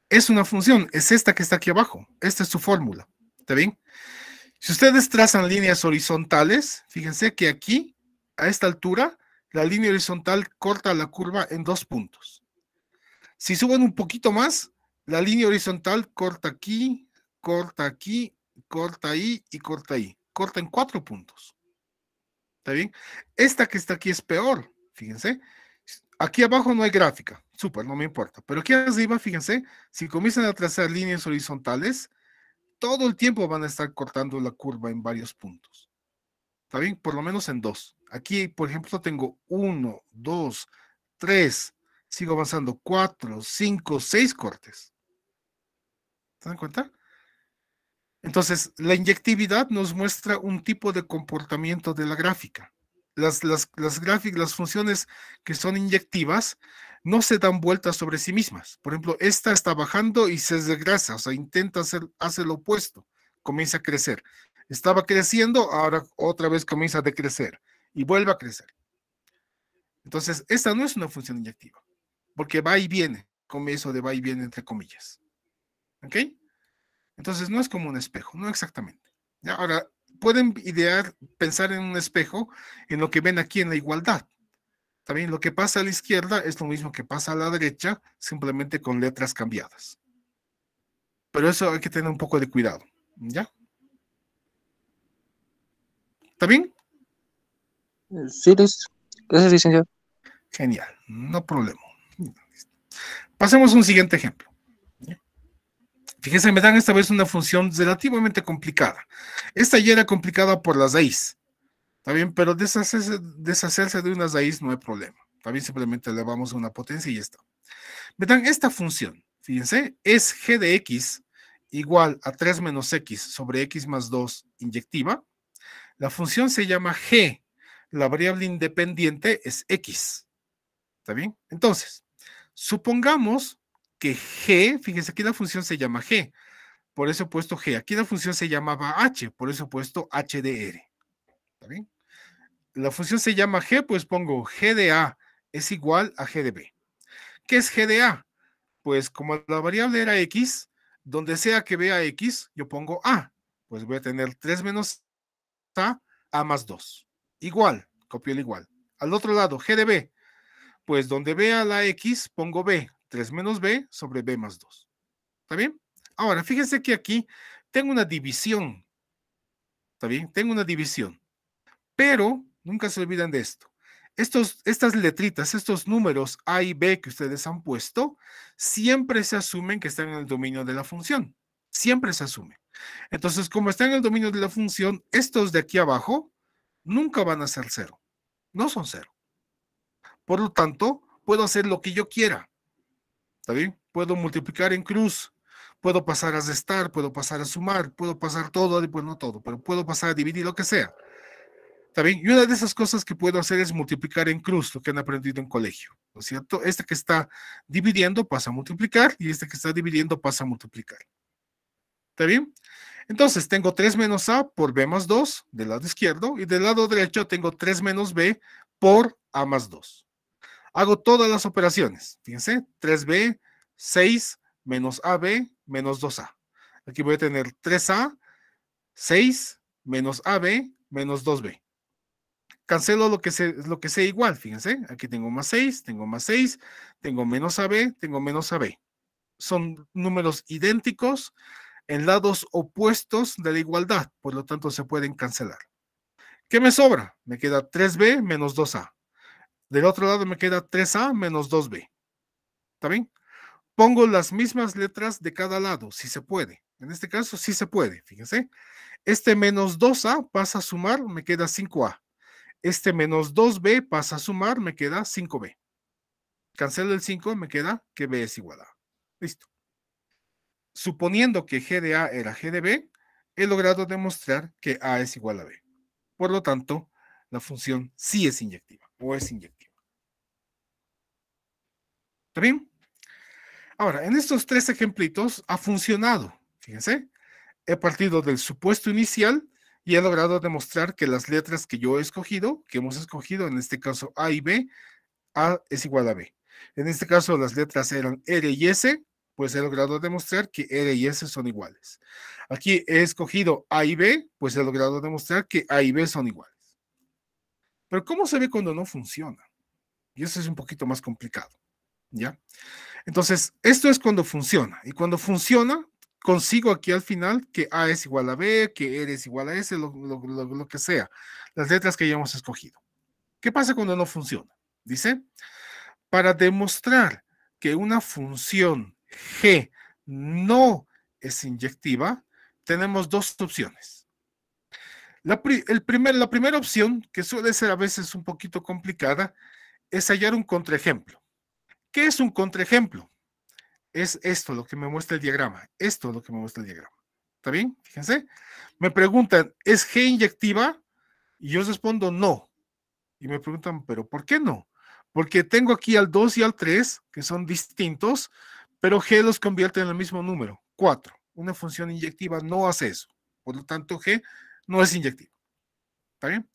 es una función. Es esta que está aquí abajo. Esta es su fórmula. ¿Está bien? Si ustedes trazan líneas horizontales, fíjense que aquí, a esta altura, la línea horizontal corta la curva en 2 puntos. Si suben un poquito más, la línea horizontal corta aquí, corta ahí y corta ahí. Corta en 4 puntos. ¿Está bien? Esta que está aquí es peor, fíjense. Aquí abajo no hay gráfica, súper, no me importa. Pero aquí arriba, fíjense, si comienzan a trazar líneas horizontales, todo el tiempo van a estar cortando la curva en varios puntos. ¿Está bien? Por lo menos en 2. Aquí, por ejemplo, tengo 1, 2, 3, sigo avanzando, 4, 5, 6 cortes. ¿Se dan cuenta? Entonces, la inyectividad nos muestra un tipo de comportamiento de la gráfica. Las funciones que son inyectivas no se dan vueltas sobre sí mismas. Por ejemplo, esta está bajando y se desgrasa, o sea, hace lo opuesto, comienza a crecer. Estaba creciendo, ahora otra vez comienza a decrecer y vuelve a crecer. Entonces, esta no es una función inyectiva, porque va y viene, con eso de va y viene entre comillas. ¿Ok? Entonces no es como un espejo, no exactamente. ¿Ya? Ahora, pueden pensar en un espejo en lo que ven aquí en la igualdad. También lo que pasa a la izquierda es lo mismo que pasa a la derecha, simplemente con letras cambiadas. Pero eso hay que tener un poco de cuidado. ¿Ya? ¿Está bien? Sí, Luis. Gracias, licenciado. Genial, no problema. Pasemos a un siguiente ejemplo. Fíjense, me dan esta vez una función relativamente complicada. Esta ya era complicada por las raíz. Está bien, pero deshacerse de unas raíz no hay problema. También simplemente elevamos una potencia y ya está. Me dan esta función. Fíjense, es g de x igual a 3 menos x sobre x más 2 inyectiva. La función se llama g. La variable independiente es x. ¿Está bien? Entonces, supongamos que g, fíjense, aquí la función se llama g. Por eso he puesto g. Aquí la función se llamaba h. Por eso he puesto h de r. ¿Está bien? La función se llama g, pues pongo g de a es igual a g de b. ¿Qué es g de a? Pues como la variable era x, donde sea que vea x, yo pongo a. Pues voy a tener 3 menos a más 2. Igual, copio el igual. Al otro lado, g de b, pues donde vea la x, pongo b. 3 menos b sobre b más 2. ¿Está bien? Ahora, fíjense que aquí tengo una división. ¿Está bien? Tengo una división. Pero nunca se olviden de esto. Estas letritas, estos números A y B que ustedes han puesto, siempre se asumen que están en el dominio de la función. Siempre se asume. Entonces, como están en el dominio de la función, estos de aquí abajo nunca van a ser cero. No son cero. Por lo tanto, puedo hacer lo que yo quiera. ¿Está bien? Puedo multiplicar en cruz, puedo pasar a restar, puedo pasar a sumar, puedo pasar todo, pues no todo, pero puedo pasar a dividir lo que sea. ¿Está bien? Y una de esas cosas que puedo hacer es multiplicar en cruz, lo que han aprendido en colegio, ¿no es cierto? Este que está dividiendo pasa a multiplicar y este que está dividiendo pasa a multiplicar. ¿Está bien? Entonces tengo 3 menos a por b más 2 del lado izquierdo y del lado derecho tengo 3 menos b por a más 2. Hago todas las operaciones. Fíjense, 3b, 6 menos ab menos 2a. Aquí voy a tener 3a, 6 menos ab menos 2b. Cancelo lo que sea igual, fíjense, aquí tengo más 6, tengo más 6, tengo menos AB, tengo menos AB. Son números idénticos en lados opuestos de la igualdad, por lo tanto se pueden cancelar. ¿Qué me sobra? Me queda 3B menos 2A. Del otro lado me queda 3A menos 2B. ¿Está bien? Pongo las mismas letras de cada lado, si se puede. En este caso sí se puede, fíjense. Este menos 2A pasa a sumar, me queda 5A. Este menos 2b pasa a sumar, me queda 5b. Cancelo el 5, me queda que b es igual a. Listo. Suponiendo que G de A era G de B, he logrado demostrar que A es igual a B. Por lo tanto, la función sí es inyectiva o es inyectiva. ¿Está bien? Ahora, en estos tres ejemplitos ha funcionado. Fíjense, he partido del supuesto inicial y he logrado demostrar que las letras que yo he escogido, que hemos escogido, en este caso A y B, A es igual a B. En este caso, las letras eran R y S, pues he logrado demostrar que R y S son iguales. Aquí he escogido A y B, pues he logrado demostrar que A y B son iguales. Pero ¿cómo se ve cuando no funciona? Y eso es un poquito más complicado, ¿ya? Entonces, esto es cuando funciona. Y cuando funciona, consigo aquí al final que A es igual a B, que R es igual a S, lo que sea. Las letras que hayamos escogido. ¿Qué pasa cuando no funciona? Dice, para demostrar que una función G no es inyectiva, tenemos dos opciones. La primera opción, que suele ser a veces un poquito complicada, es hallar un contraejemplo. ¿Qué es un contraejemplo? Es esto lo que me muestra el diagrama. Esto es lo que me muestra el diagrama. ¿Está bien? Fíjense. Me preguntan, ¿es G inyectiva? Y yo respondo no. Y me preguntan, ¿pero por qué no? Porque tengo aquí al 2 y al 3, que son distintos, pero G los convierte en el mismo número, 4. Una función inyectiva no hace eso. Por lo tanto, G no es inyectiva. ¿Está bien?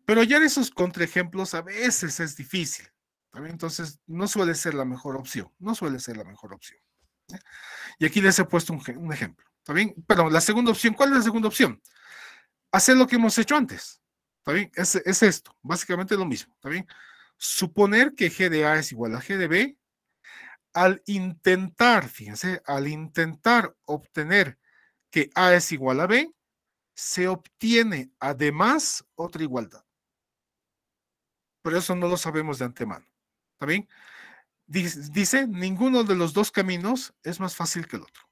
Pero hallar esos contraejemplos a veces es difícil. ¿Está bien? Entonces, no suele ser la mejor opción. No suele ser la mejor opción. Y aquí les he puesto un ejemplo. ¿Está bien? Pero la segunda opción, ¿cuál es la segunda opción? Hacer lo que hemos hecho antes. ¿Está bien? Es esto, básicamente lo mismo. ¿Está bien? Suponer que G de A es igual a G de B, al intentar, fíjense, al intentar obtener que A es igual a B, se obtiene además otra igualdad. Pero eso no lo sabemos de antemano. ¿Está bien? Dice, ninguno de los dos caminos es más fácil que el otro.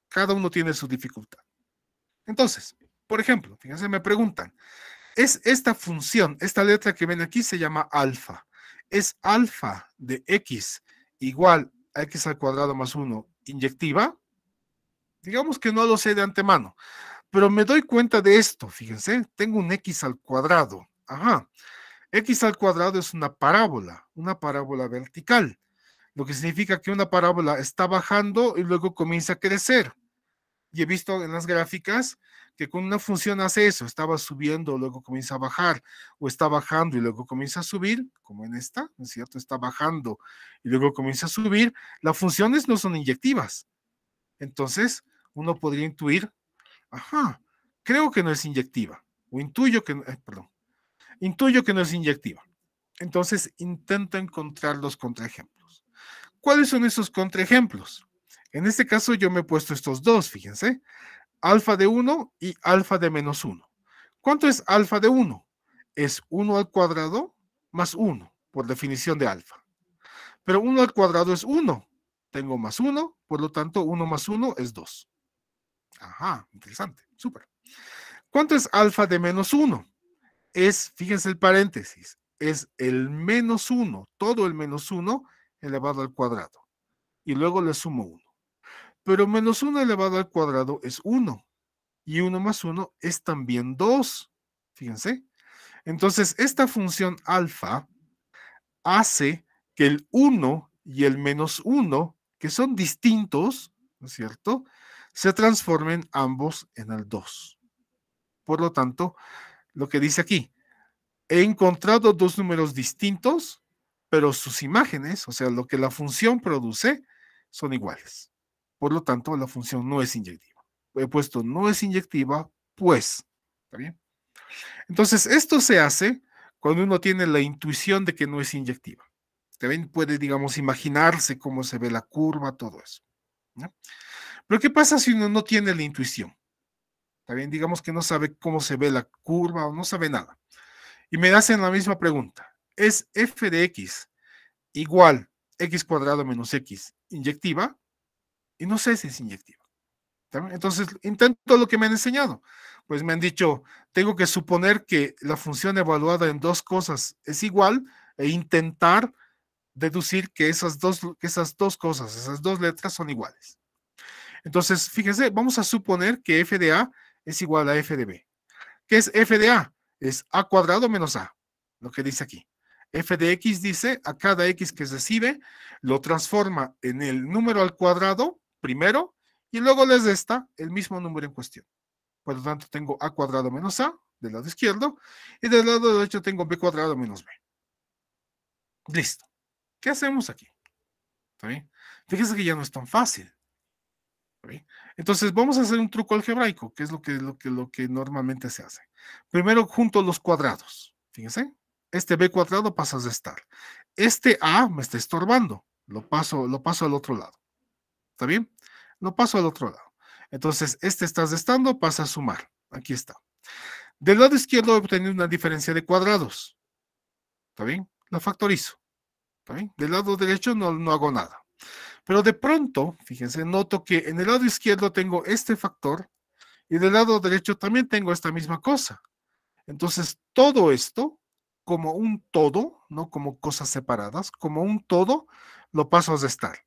Cada uno tiene su dificultad. Entonces, por ejemplo, fíjense, me preguntan, ¿es esta función, esta letra que ven aquí se llama alfa? ¿Es alfa de x igual a x al cuadrado más 1 inyectiva? Digamos que no lo sé de antemano, pero me doy cuenta de esto, fíjense, tengo un x al cuadrado. Ajá, x al cuadrado es una parábola vertical, lo que significa que una parábola está bajando y luego comienza a crecer. Y he visto en las gráficas que con una función hace eso, estaba subiendo, luego comienza a bajar, o está bajando y luego comienza a subir, como en esta, ¿no es cierto? Está bajando y luego comienza a subir. Las funciones no son inyectivas. Entonces, uno podría intuir, ajá, creo que no es inyectiva, o intuyo que no es inyectiva. Entonces, intento encontrar los contraejemplos. ¿Cuáles son esos contraejemplos? En este caso, yo me he puesto estos dos, fíjense, alfa de 1 y alfa de menos 1. ¿Cuánto es alfa de 1? Es 1 al cuadrado más 1, por definición de alfa. Pero 1 al cuadrado es 1. Tengo más 1, por lo tanto 1 más 1 es 2. Ajá, interesante, súper. ¿Cuánto es alfa de menos 1? Es, fíjense el paréntesis, es el menos 1, todo el menos 1 elevado al cuadrado. Y luego le sumo 1. Pero menos 1 elevado al cuadrado es 1. Y 1 más 1 es también 2. Fíjense. Entonces, esta función alfa hace que el 1 y el menos 1, que son distintos, ¿no es cierto?, se transformen ambos en el 2. Por lo tanto, lo que dice aquí, he encontrado dos números distintos, pero sus imágenes, o sea, lo que la función produce, son iguales. Por lo tanto, la función no es inyectiva. He puesto no es inyectiva, pues. ¿Está bien? Entonces, esto se hace cuando uno tiene la intuición de que no es inyectiva. También puede, digamos, imaginarse cómo se ve la curva, todo eso. ¿No? Pero ¿qué pasa si uno no tiene la intuición? También digamos que no sabe cómo se ve la curva o no sabe nada. Y me hacen la misma pregunta. ¿Es f de x igual x cuadrado menos x inyectiva? Y no sé si es inyectiva. Entonces, intento lo que me han enseñado. Pues me han dicho, tengo que suponer que la función evaluada en dos cosas es igual e intentar deducir que esas dos cosas, esas dos letras son iguales. Entonces, fíjense, vamos a suponer que f de A es igual a f de B. ¿Qué es f de A? Es a cuadrado menos a, lo que dice aquí. F de X dice a cada X que recibe, lo transforma en el número al cuadrado primero y luego les resta el mismo número en cuestión. Por lo tanto, tengo a cuadrado menos a del lado izquierdo y del lado derecho tengo b cuadrado menos b. Listo. ¿Qué hacemos aquí? ¿Está bien? Fíjense que ya no es tan fácil. ¿Okay? Entonces vamos a hacer un truco algebraico, que es lo que normalmente se hace. Primero junto los cuadrados. Fíjense, este b cuadrado pasa a restar. Este a me está estorbando. Lo paso al otro lado. ¿Está bien? Lo paso al otro lado. Entonces, este está restando, pasa a sumar. Aquí está. Del lado izquierdo he obtenido una diferencia de cuadrados. ¿Está bien? La factorizo. ¿Está bien? Del lado derecho no hago nada. Pero de pronto, fíjense, noto que en el lado izquierdo tengo este factor y del lado derecho también tengo esta misma cosa. Entonces, todo esto, como un todo, no como cosas separadas, como un todo, lo paso a restar.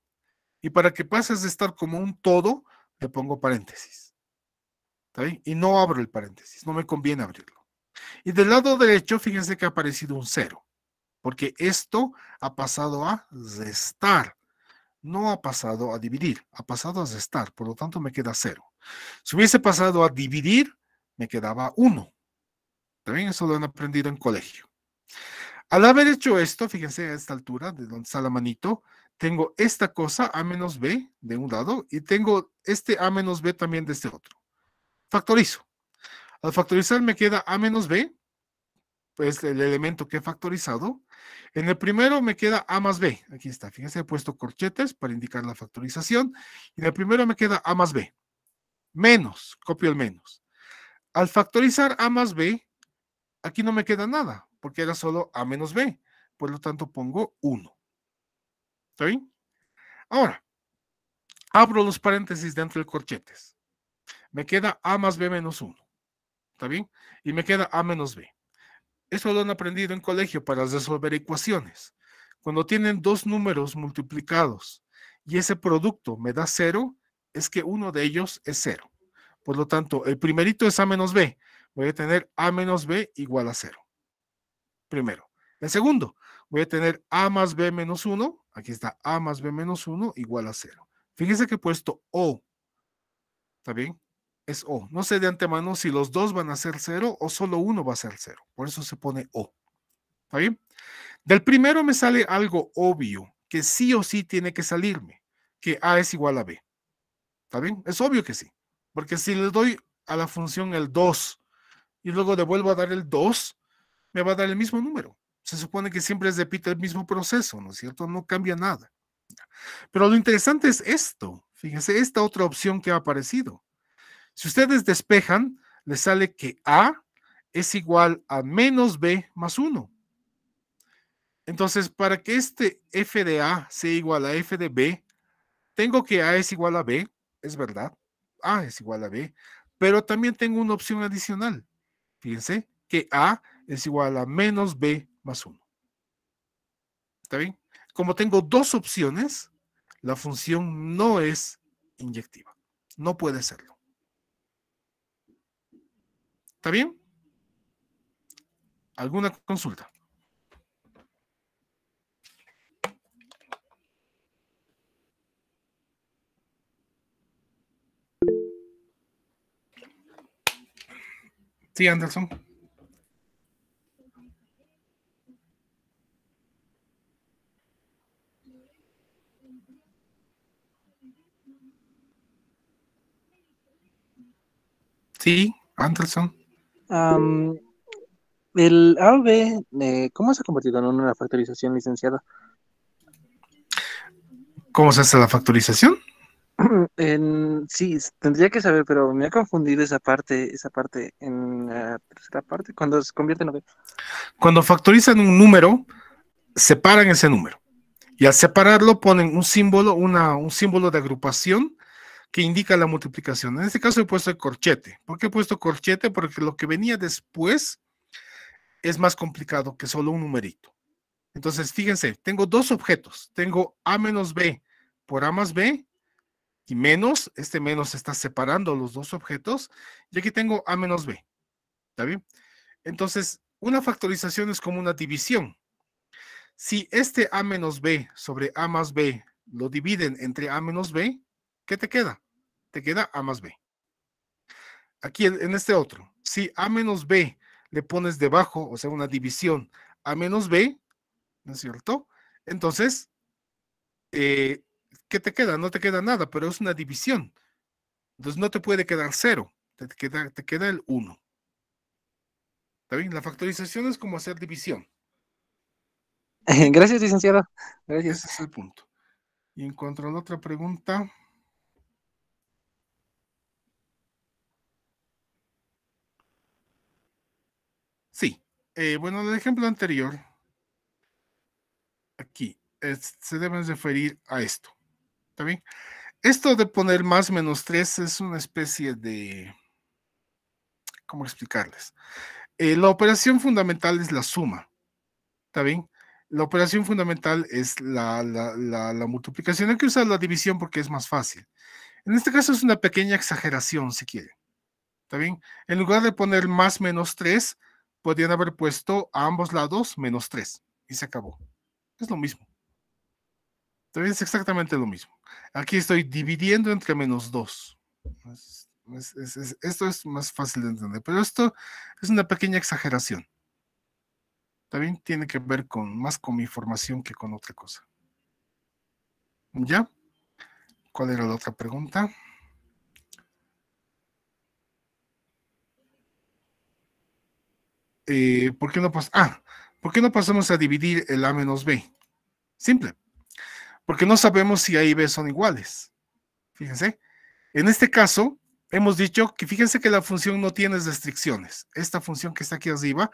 Y para que pase a restar como un todo, le pongo paréntesis. ¿Está bien? Y no abro el paréntesis, no me conviene abrirlo. Y del lado derecho, fíjense que ha aparecido un cero, porque esto ha pasado a restar. No ha pasado a dividir, ha pasado a restar, por lo tanto me queda 0. Si hubiese pasado a dividir, me quedaba 1. También eso lo han aprendido en colegio. Al haber hecho esto, fíjense a esta altura, de donde está la manito, tengo esta cosa a menos b de un lado y tengo este a menos b también de este otro. Factorizo. Al factorizar me queda a menos b, pues el elemento que he factorizado. En el primero me queda a más b. Aquí está, fíjense, he puesto corchetes para indicar la factorización. Y en el primero me queda a más b. Menos, copio el menos. Al factorizar a más b, aquí no me queda nada, porque era solo a menos b. Por lo tanto, pongo 1. ¿Está bien? Ahora, abro los paréntesis dentro de corchetes. Me queda a más b menos 1. ¿Está bien? Y me queda a menos b. Eso lo han aprendido en colegio para resolver ecuaciones. Cuando tienen dos números multiplicados y ese producto me da 0, es que uno de ellos es 0. Por lo tanto, el primerito es a menos b. Voy a tener a menos b igual a 0. Primero. El segundo, voy a tener a más b menos 1. Aquí está a más b menos 1 igual a 0. Fíjense que he puesto o. ¿Está bien? Es o. No sé de antemano si los dos van a ser 0 o solo uno va a ser 0. Por eso se pone o. ¿Está bien? Del primero me sale algo obvio, que sí o sí tiene que salirme, que a es igual a b. ¿Está bien? Es obvio que sí. Porque si le doy a la función el 2 y luego le vuelvo a dar el 2, me va a dar el mismo número. Se supone que siempre repite el mismo proceso, ¿no es cierto? No cambia nada. Pero lo interesante es esto. Fíjense, esta otra opción que ha aparecido. Si ustedes despejan, les sale que a es igual a menos b más 1. Entonces, para que este f de a sea igual a f de b, tengo que a es igual a b, es verdad, a es igual a b, pero también tengo una opción adicional. Fíjense que a es igual a menos b más 1. ¿Está bien? Como tengo dos opciones, la función no es inyectiva. No puede serlo. ¿Está bien? ¿Alguna consulta? Sí, Anderson. Sí, Anderson. El A o B, ¿cómo se ha convertido en una factorización, licenciado? ¿Cómo se hace la factorización? Sí, tendría que saber, pero me ha confundido esa parte en la tercera parte, cuando se convierte en B. Cuando factorizan un número, separan ese número. Y al separarlo ponen un símbolo, un símbolo de agrupación que indica la multiplicación. En este caso he puesto el corchete. ¿Por qué he puesto corchete? Porque lo que venía después es más complicado que solo un numerito. Entonces, fíjense, tengo dos objetos. Tengo A menos B por A más B y menos, este menos está separando los dos objetos, y aquí tengo A menos B. ¿Está bien? Entonces, una factorización es como una división. Si este A menos B sobre A más B lo dividen entre A menos B, ¿qué te queda? Te queda A más B. Aquí en este otro, si A menos B le pones debajo, o sea, una división A menos B, ¿no es cierto? Entonces, ¿qué te queda? No te queda nada, pero es una división. Entonces no te puede quedar 0, te queda el 1. ¿Está bien? La factorización es como hacer división. Gracias, licenciado. Gracias. Ese es el punto. Y en cuanto a la otra pregunta, sí. Bueno, en el ejemplo anterior, aquí, se deben referir a esto. ¿Está bien? Esto de poner más menos 3 es una especie de... ¿Cómo explicarles? La operación fundamental es la suma. ¿Está bien? La operación fundamental es la multiplicación. Hay que usar la división porque es más fácil. En este caso es una pequeña exageración, si quieren. ¿Está bien? En lugar de poner más menos 3, podrían haber puesto a ambos lados menos 3 y se acabó. Es lo mismo. ¿Está bien? Es exactamente lo mismo. Aquí estoy dividiendo entre menos 2. Esto es más fácil de entender, pero esto es una pequeña exageración. También tiene que ver más con mi formación que con otra cosa. ¿Ya? ¿Cuál era la otra pregunta? ¿Por qué no ¿por qué no pasamos a dividir el A menos B? Simple. Porque no sabemos si A y B son iguales. Fíjense. En este caso, hemos dicho que fíjense que la función no tiene restricciones. Esta función que está aquí arriba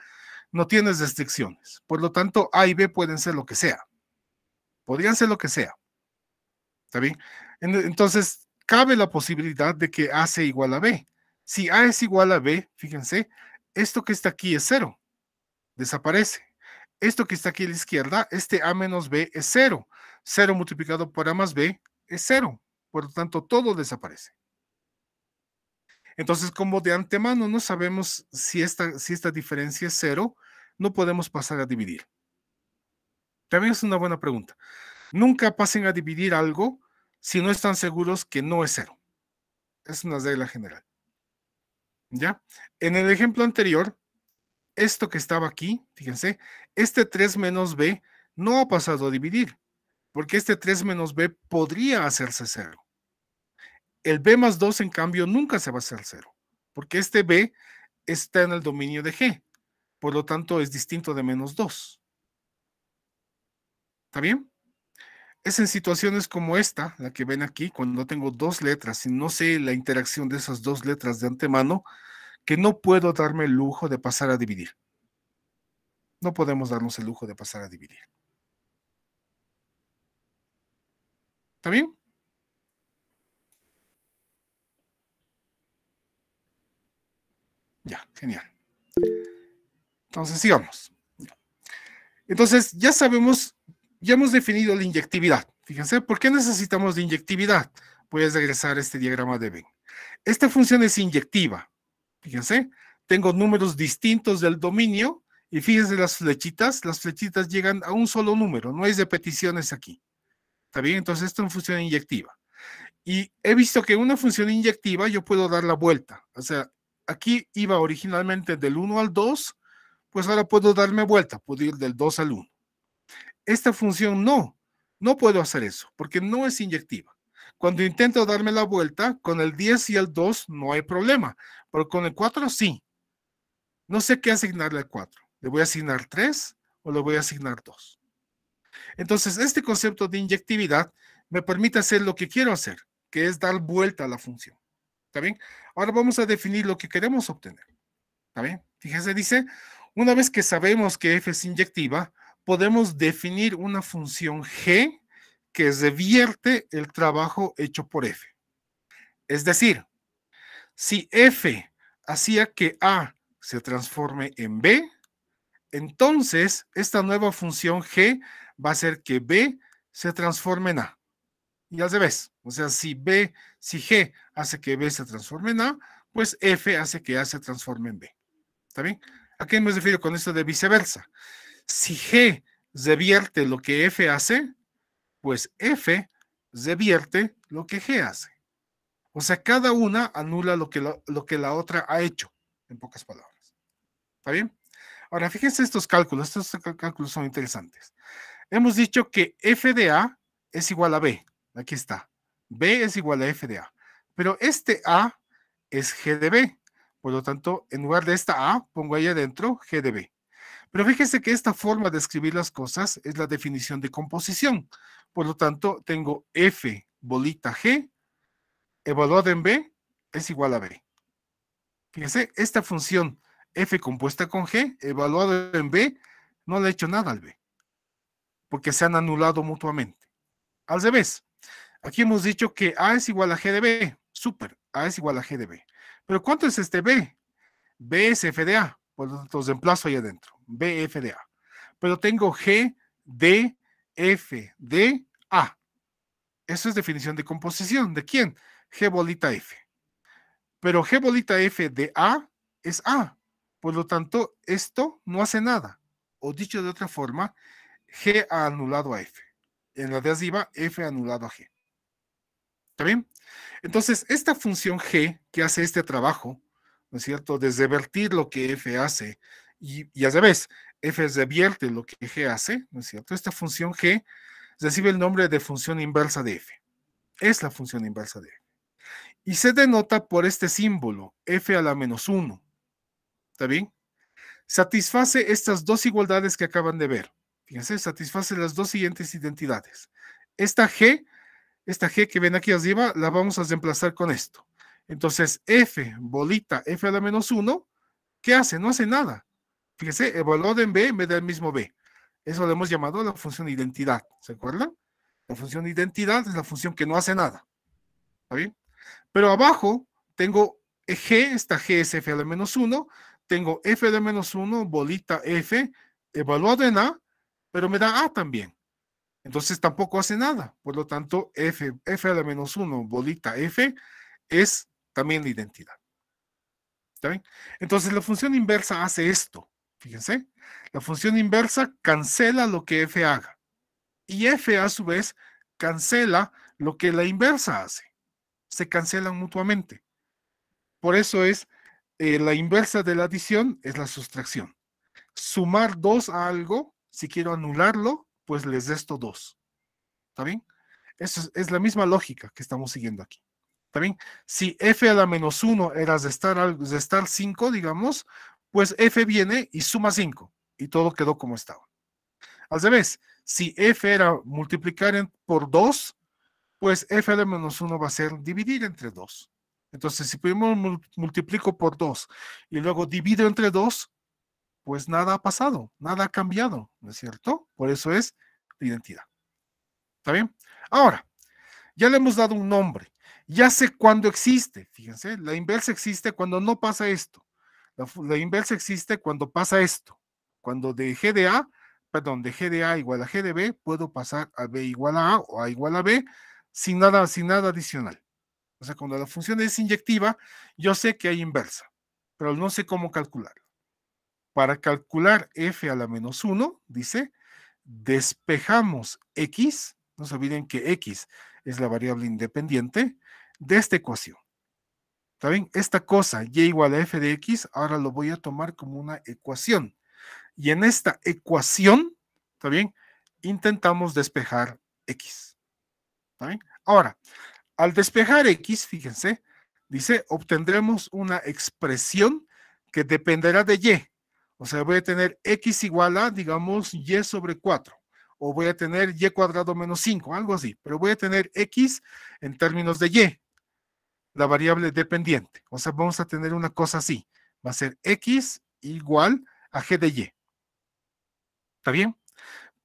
no tiene restricciones. Por lo tanto, A y B pueden ser lo que sea. Podrían ser lo que sea. ¿Está bien? Entonces, cabe la posibilidad de que A sea igual a B. Si A es igual a B, fíjense, esto que está aquí es 0. Desaparece. Esto que está aquí a la izquierda, este A menos B es 0. 0 multiplicado por A más B es 0. Por lo tanto, todo desaparece. Entonces, como de antemano no sabemos si esta diferencia es 0, no podemos pasar a dividir. También es una buena pregunta. Nunca pasen a dividir algo si no están seguros que no es 0. Es una regla general. ¿Ya? En el ejemplo anterior, esto que estaba aquí, fíjense, este 3 menos b no ha pasado a dividir, porque este 3 menos b podría hacerse 0. El b más 2, en cambio, nunca se va a hacer 0, porque este b está en el dominio de G, por lo tanto es distinto de menos 2. ¿Está bien? Es en situaciones como esta, la que ven aquí, cuando tengo dos letras y no sé la interacción de esas dos letras de antemano, que no puedo darme el lujo de pasar a dividir. No podemos darnos el lujo de pasar a dividir. ¿Está bien? Ya, genial. Entonces, sigamos. Entonces, ya sabemos, ya hemos definido la inyectividad. Fíjense, ¿por qué necesitamos de inyectividad? Voy a regresar a este diagrama de Venn. Esta función es inyectiva. Fíjense, tengo números distintos del dominio y fíjense las flechitas llegan a un solo número, no hay repeticiones aquí. ¿Está bien? Entonces, esto es una función inyectiva. Y he visto que una función inyectiva yo puedo dar la vuelta. O sea, aquí iba originalmente del 1 al 2, pues ahora puedo darme vuelta, puedo ir del 2 al 1. Esta función no puedo hacer eso, porque no es inyectiva. Cuando intento darme la vuelta, con el 10 y el 2 no hay problema, pero con el 4 sí. No sé qué asignarle al 4. ¿Le voy a asignar 3 o le voy a asignar 2? Entonces, este concepto de inyectividad me permite hacer lo que quiero hacer, que es dar vuelta a la función. ¿Está bien? Ahora vamos a definir lo que queremos obtener. ¿Está bien? Fíjense, dice, una vez que sabemos que f es inyectiva, podemos definir una función g que revierte el trabajo hecho por f. Es decir, si f hacía que a se transforme en b, Entonces, esta nueva función g va a hacer que b se transforme en a. Y al revés, o sea, si g hace que b se transforme en a, pues f hace que a se transforme en b. ¿Está bien? ¿A qué me refiero con esto de viceversa? Si g revierte lo que f hace, pues f revierte lo que g hace. O sea, cada una anula lo que la otra ha hecho, en pocas palabras. ¿Está bien? Ahora, fíjense estos cálculos son interesantes. Hemos dicho que f de a es igual a b. Aquí está. B es igual a f de a. Pero este a es g de b. Por lo tanto, en lugar de esta a, pongo ahí adentro g de b. Pero fíjense que esta forma de escribir las cosas es la definición de composición. Por lo tanto, tengo f bolita g evaluada en b es igual a b. Fíjense, esta función f compuesta con g evaluada en b no le he hecho nada al b, porque se han anulado mutuamente. Al revés, aquí hemos dicho que a es igual a g de b. Súper, a es igual a g de b. Pero ¿cuánto es este b? B es f de a, por lo tanto, reemplazo ahí adentro. B, f de a. Pero tengo g de f de a. Eso es definición de composición. ¿De quién? G bolita f. Pero g bolita f de a es a. Por lo tanto, esto no hace nada. O dicho de otra forma, g ha anulado a f. En la de arriba, f ha anulado a g. ¿Está bien? Entonces, esta función g que hace este trabajo, ¿no es cierto? De revertir lo que f hace y al revés, f revierte lo que g hace, ¿no es cierto? Esta función g recibe el nombre de función inversa de f. Es la función inversa de f. Y se denota por este símbolo, f a la menos 1. ¿Está bien? Satisface estas dos igualdades que acaban de ver. Fíjense, satisface las dos siguientes identidades. Esta g que ven aquí arriba, la vamos a reemplazar con esto. Entonces, f, bolita, f a la menos 1, ¿qué hace? No hace nada. Fíjese, evaluado en b me da el mismo b. Eso lo hemos llamado la función identidad. ¿Se acuerdan? La función identidad es la función que no hace nada. ¿Está bien? Pero abajo tengo g, esta g es f a la menos 1, tengo f a la menos 1, bolita f, evaluado en a, pero me da a también. Entonces tampoco hace nada. Por lo tanto, f a la menos 1, bolita f, es también la identidad. ¿Está bien? Entonces la función inversa hace esto. Fíjense. La función inversa cancela lo que f haga. Y f a su vez cancela lo que la inversa hace. Se cancelan mutuamente. Por eso es la inversa de la adición es la sustracción. Sumar 2 a algo, si quiero anularlo, pues les resto 2. ¿Está bien? Eso es la misma lógica que estamos siguiendo aquí. ¿Está bien? Si f a la menos 1 era restar 5, digamos, pues f viene y suma 5 y todo quedó como estaba. Al revés, si f era multiplicar por 2, pues f a la menos 1 va a ser dividir entre 2. Entonces, si primero multiplico por 2 y luego divido entre 2, pues nada ha pasado, nada ha cambiado, ¿no es cierto? Por eso es la identidad. ¿Está bien? Ahora, ya le hemos dado un nombre. Ya sé cuándo existe. Fíjense, la inversa existe cuando no pasa esto. La inversa existe cuando pasa esto. Cuando de g de a, perdón, de g de a igual a g de b, puedo pasar a b igual a o a igual a b sin nada adicional. O sea, cuando la función es inyectiva, yo sé que hay inversa, pero no sé cómo calcularlo. Para calcular f a la menos 1, dice, despejamos x, no se olviden que x es la variable independiente de esta ecuación. ¿Está bien? Esta cosa, y igual a f de x, ahora lo voy a tomar como una ecuación. Y en esta ecuación, ¿está bien? Intentamos despejar x. ¿Está bien? Ahora, al despejar x, fíjense, dice, obtendremos una expresión que dependerá de y. O sea, voy a tener x igual a, digamos, y sobre 4. O voy a tener y cuadrado menos 5, algo así. Pero voy a tener x en términos de y, la variable dependiente. O sea, vamos a tener una cosa así. Va a ser x igual a g de y. ¿Está bien?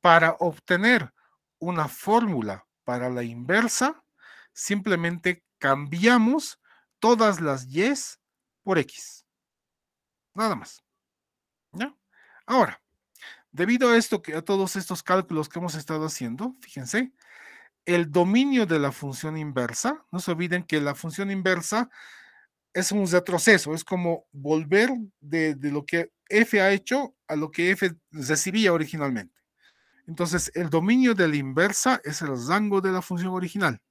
Para obtener una fórmula para la inversa, simplemente cambiamos todas las y's por x. Nada más. ¿Ya? Ahora, Debido a esto, a todos estos cálculos que hemos estado haciendo, fíjense, el dominio de la función inversa, no se olviden que la función inversa es un retroceso, es como volver de lo que f ha hecho a lo que f recibía originalmente. Entonces, el dominio de la inversa es el rango de la función original.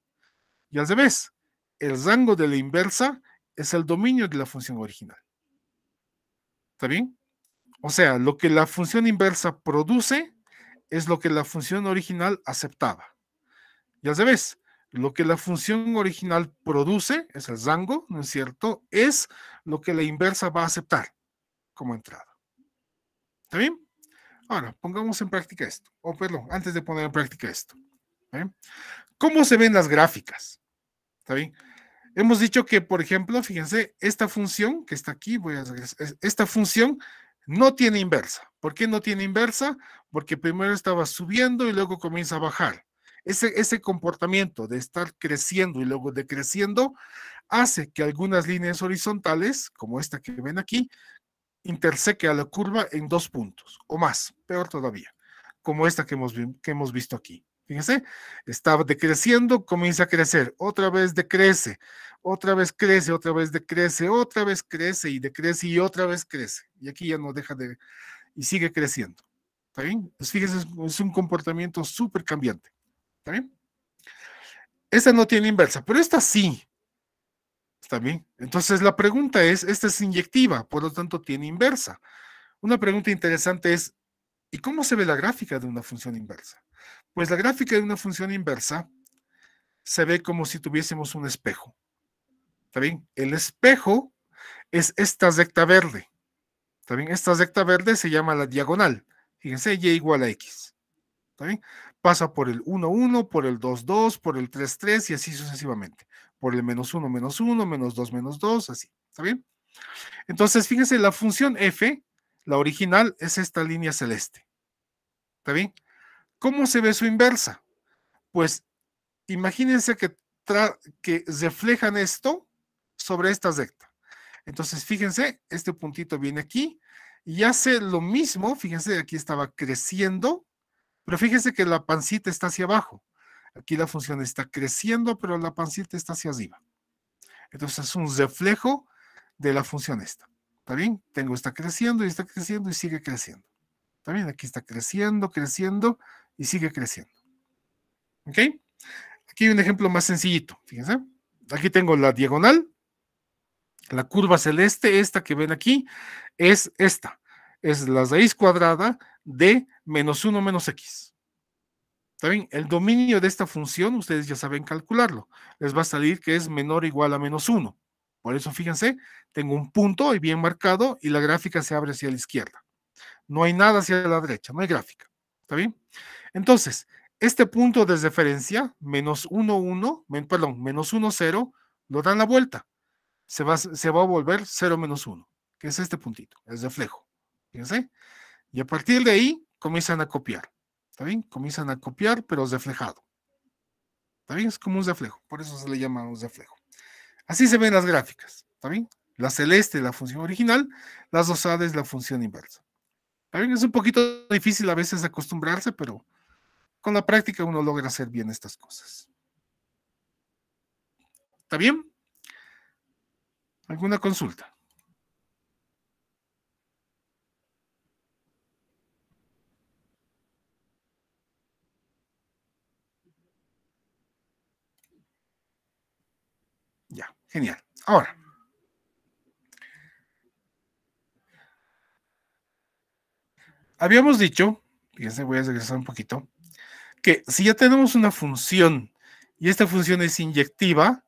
Y al revés, el rango de la inversa es el dominio de la función original. ¿Está bien? O sea, lo que la función inversa produce es lo que la función original aceptaba. Y al revés, lo que la función original produce, es el rango, ¿no es cierto? Es lo que la inversa va a aceptar como entrada. ¿Está bien? Ahora, pongamos en práctica esto. O perdón, antes de poner en práctica esto. ¿Cómo se ven las gráficas? ¿Está bien? Hemos dicho que, por ejemplo, fíjense, esta función que está aquí, esta función no tiene inversa. ¿Por qué no tiene inversa? Porque primero estaba subiendo y luego comienza a bajar. Ese comportamiento de estar creciendo y luego decreciendo hace que algunas líneas horizontales, como esta que ven aquí, interseque a la curva en 2 puntos o más, peor todavía, como esta que hemos visto aquí. Fíjense, está decreciendo, comienza a crecer, otra vez decrece, otra vez crece, otra vez decrece, otra vez crece y decrece y otra vez crece. Y aquí ya no deja de, y sigue creciendo. ¿Está bien? Pues fíjense, es un comportamiento súper cambiante. ¿Está bien? Esta no tiene inversa, pero esta sí. ¿Está bien? Entonces la pregunta es, esta es inyectiva, por lo tanto tiene inversa. Una pregunta interesante es, ¿y cómo se ve la gráfica de una función inversa? Pues la gráfica de una función inversa se ve como si tuviésemos un espejo. ¿Está bien? El espejo es esta recta verde. ¿Está bien? Esta recta verde se llama la diagonal. Fíjense, y igual a x. ¿Está bien? Pasa por el 1, 1, por el 2, 2, por el 3, 3 y así sucesivamente. Por el menos 1, menos 1, menos 2, menos 2, así. ¿Está bien? Entonces, fíjense, la función f, la original, es esta línea celeste. ¿Está bien? ¿Cómo se ve su inversa? Pues imagínense que reflejan esto sobre esta recta. Entonces, fíjense, este puntito viene aquí y hace lo mismo. Fíjense, aquí estaba creciendo, pero fíjense que la pancita está hacia abajo. Aquí la función está creciendo, pero la pancita está hacia arriba. Entonces, es un reflejo de la función esta. ¿Está bien? Tengo está creciendo y sigue creciendo. ¿Está bien? Aquí está creciendo, creciendo y sigue creciendo. ¿Ok? Aquí hay un ejemplo más sencillito, fíjense. Aquí tengo la diagonal, la curva celeste, esta que ven aquí, es esta. Es la raíz cuadrada de menos 1 menos x. ¿Está bien? El dominio de esta función, ustedes ya saben calcularlo. Les va a salir que es menor o igual a menos 1. Por eso, fíjense, tengo un punto ahí bien marcado y la gráfica se abre hacia la izquierda. No hay nada hacia la derecha, no hay gráfica. ¿Está bien? Entonces, este punto de referencia, menos 1, 1, perdón, menos 1, 0, lo dan la vuelta. Se va a volver 0 menos 1, que es este puntito, el reflejo. Fíjense. Y a partir de ahí comienzan a copiar. ¿Está bien? Comienzan a copiar, pero reflejado. ¿Está bien? Es como un reflejo, por eso se le llama un reflejo. Así se ven las gráficas. ¿Está bien? La celeste es la función original, la rosada es la función inversa. ¿Está bien? Es un poquito difícil a veces acostumbrarse, pero con la práctica uno logra hacer bien estas cosas. ¿Está bien? ¿Alguna consulta? Ya, genial. Ahora, habíamos dicho, fíjense, voy a regresar un poquito, que si ya tenemos una función y esta función es inyectiva,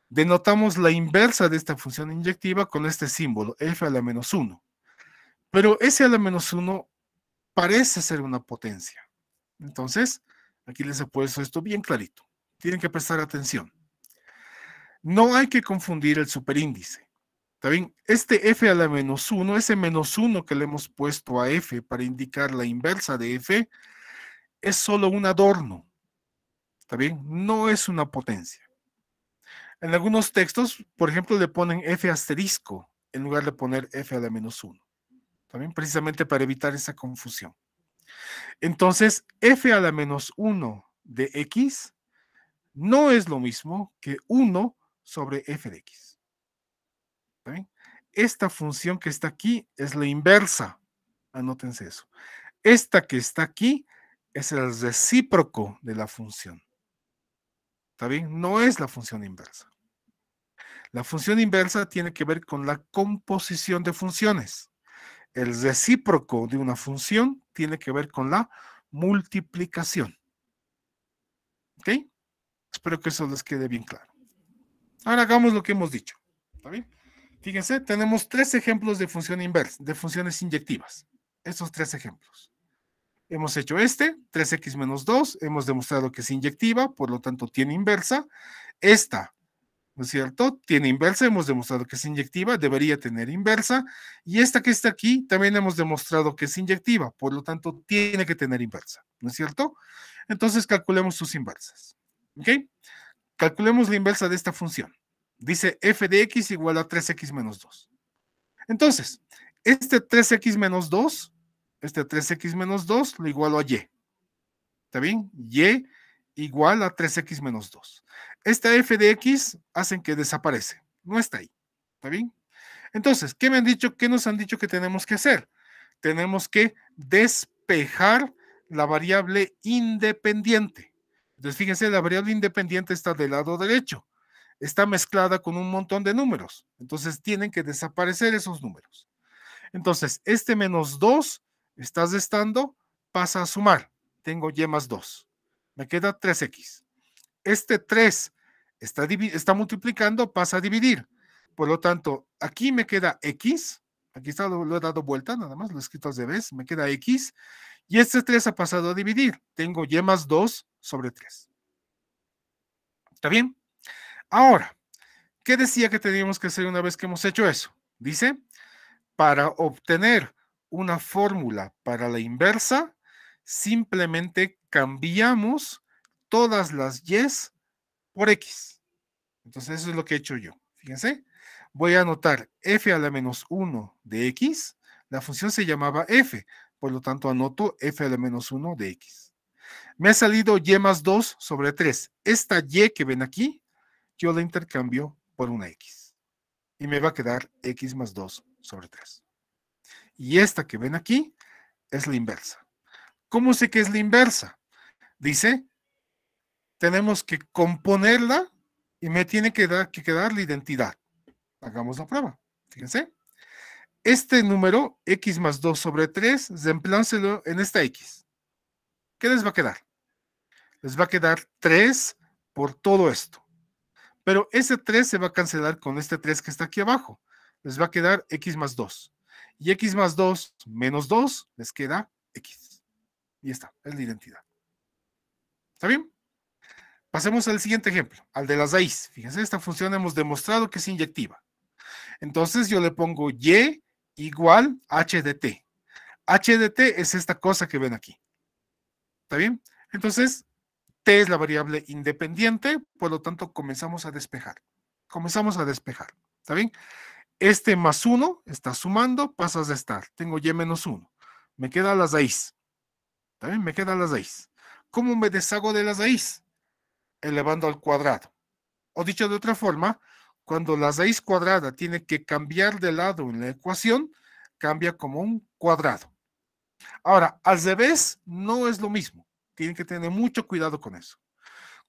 denotamos la inversa de esta función inyectiva con este símbolo, f a la menos 1. Pero s a la menos 1 parece ser una potencia. Entonces, aquí les he puesto esto bien clarito. Tienen que prestar atención. No hay que confundir el superíndice. ¿Está bien? Este f a la menos 1, ese menos 1 que le hemos puesto a f para indicar la inversa de f, es solo un adorno. ¿Está bien? No es una potencia. En algunos textos, por ejemplo, le ponen f asterisco en lugar de poner f a la menos 1. ¿Está bien? Precisamente para evitar esa confusión. Entonces, f a la menos 1 de x no es lo mismo que 1 sobre f de x. ¿Está bien? Esta función que está aquí es la inversa. Anótense eso. Esta que está aquí es el recíproco de la función. ¿Está bien? No es la función inversa. La función inversa tiene que ver con la composición de funciones. El recíproco de una función tiene que ver con la multiplicación. ¿Ok? Espero que eso les quede bien claro. Ahora hagamos lo que hemos dicho. ¿Está bien? Fíjense, tenemos 3 ejemplos de función inversa, de funciones inyectivas. Estos 3 ejemplos. Hemos hecho 3x menos 2, hemos demostrado que es inyectiva, por lo tanto tiene inversa. Esta, ¿no es cierto? Tiene inversa, hemos demostrado que es inyectiva, debería tener inversa. Y esta que está aquí, también hemos demostrado que es inyectiva, por lo tanto tiene que tener inversa, ¿no es cierto? Entonces calculemos sus inversas. ¿Ok? Calculemos la inversa de esta función. Dice f de x igual a 3x menos 2. Entonces, este 3x menos 2, este 3x menos 2 lo igualo a y. ¿Está bien? Y igual a 3x menos 2. Esta f de x hacen que desaparece. No está ahí. ¿Está bien? Entonces, ¿qué me han dicho? ¿Qué nos han dicho que tenemos que hacer? Tenemos que despejar la variable independiente. Entonces, fíjense, la variable independiente está del lado derecho. Está mezclada con un montón de números. Entonces, tienen que desaparecer esos números. Entonces, este menos 2 está restando, pasa a sumar. Tengo y más 2. Me queda 3x. Este 3 está multiplicando, pasa a dividir. Por lo tanto, aquí me queda x. Aquí está, lo he dado vuelta, nada más, lo he escrito al revés. Me queda x. Y este 3 ha pasado a dividir. Tengo y más 2 sobre 3. ¿Está bien? Ahora, ¿qué decía que teníamos que hacer una vez que hemos hecho eso? Dice, para obtener una fórmula para la inversa, simplemente cambiamos todas las y's por x. Entonces, eso es lo que he hecho yo. Fíjense, voy a anotar f a la menos 1 de x. La función se llamaba f, por lo tanto anoto f a la menos 1 de x. Me ha salido y más 2 sobre 3. Esta y que ven aquí, yo la intercambio por una x. Y me va a quedar x más 2 sobre 3. Y esta que ven aquí es la inversa. ¿Cómo sé que es la inversa? Dice, tenemos que componerla y me tiene que quedar la identidad. Hagamos la prueba. Fíjense. Este número, x más 2 sobre 3, reemplácelo en esta x. ¿Qué les va a quedar? Les va a quedar 3 por todo esto. Pero ese 3 se va a cancelar con este 3 que está aquí abajo. Les va a quedar x más 2. Y x más 2 menos 2 les queda x. Y está, es la identidad. ¿Está bien? Pasemos al siguiente ejemplo, al de las raíces. Fíjense, esta función hemos demostrado que es inyectiva. Entonces yo le pongo y igual h de t. H de t es esta cosa que ven aquí. ¿Está bien? Entonces, t es la variable independiente, por lo tanto comenzamos a despejar. Comenzamos a despejar. ¿Está bien? Este más 1 está sumando, pasa a restar. Tengo y menos 1. Me queda la raíz. ¿Está bien? Me queda la raíz. ¿Cómo me deshago de la raíz? Elevando al cuadrado. O dicho de otra forma, cuando la raíz cuadrada tiene que cambiar de lado en la ecuación, cambia como un cuadrado. Ahora, al revés no es lo mismo. Tienen que tener mucho cuidado con eso.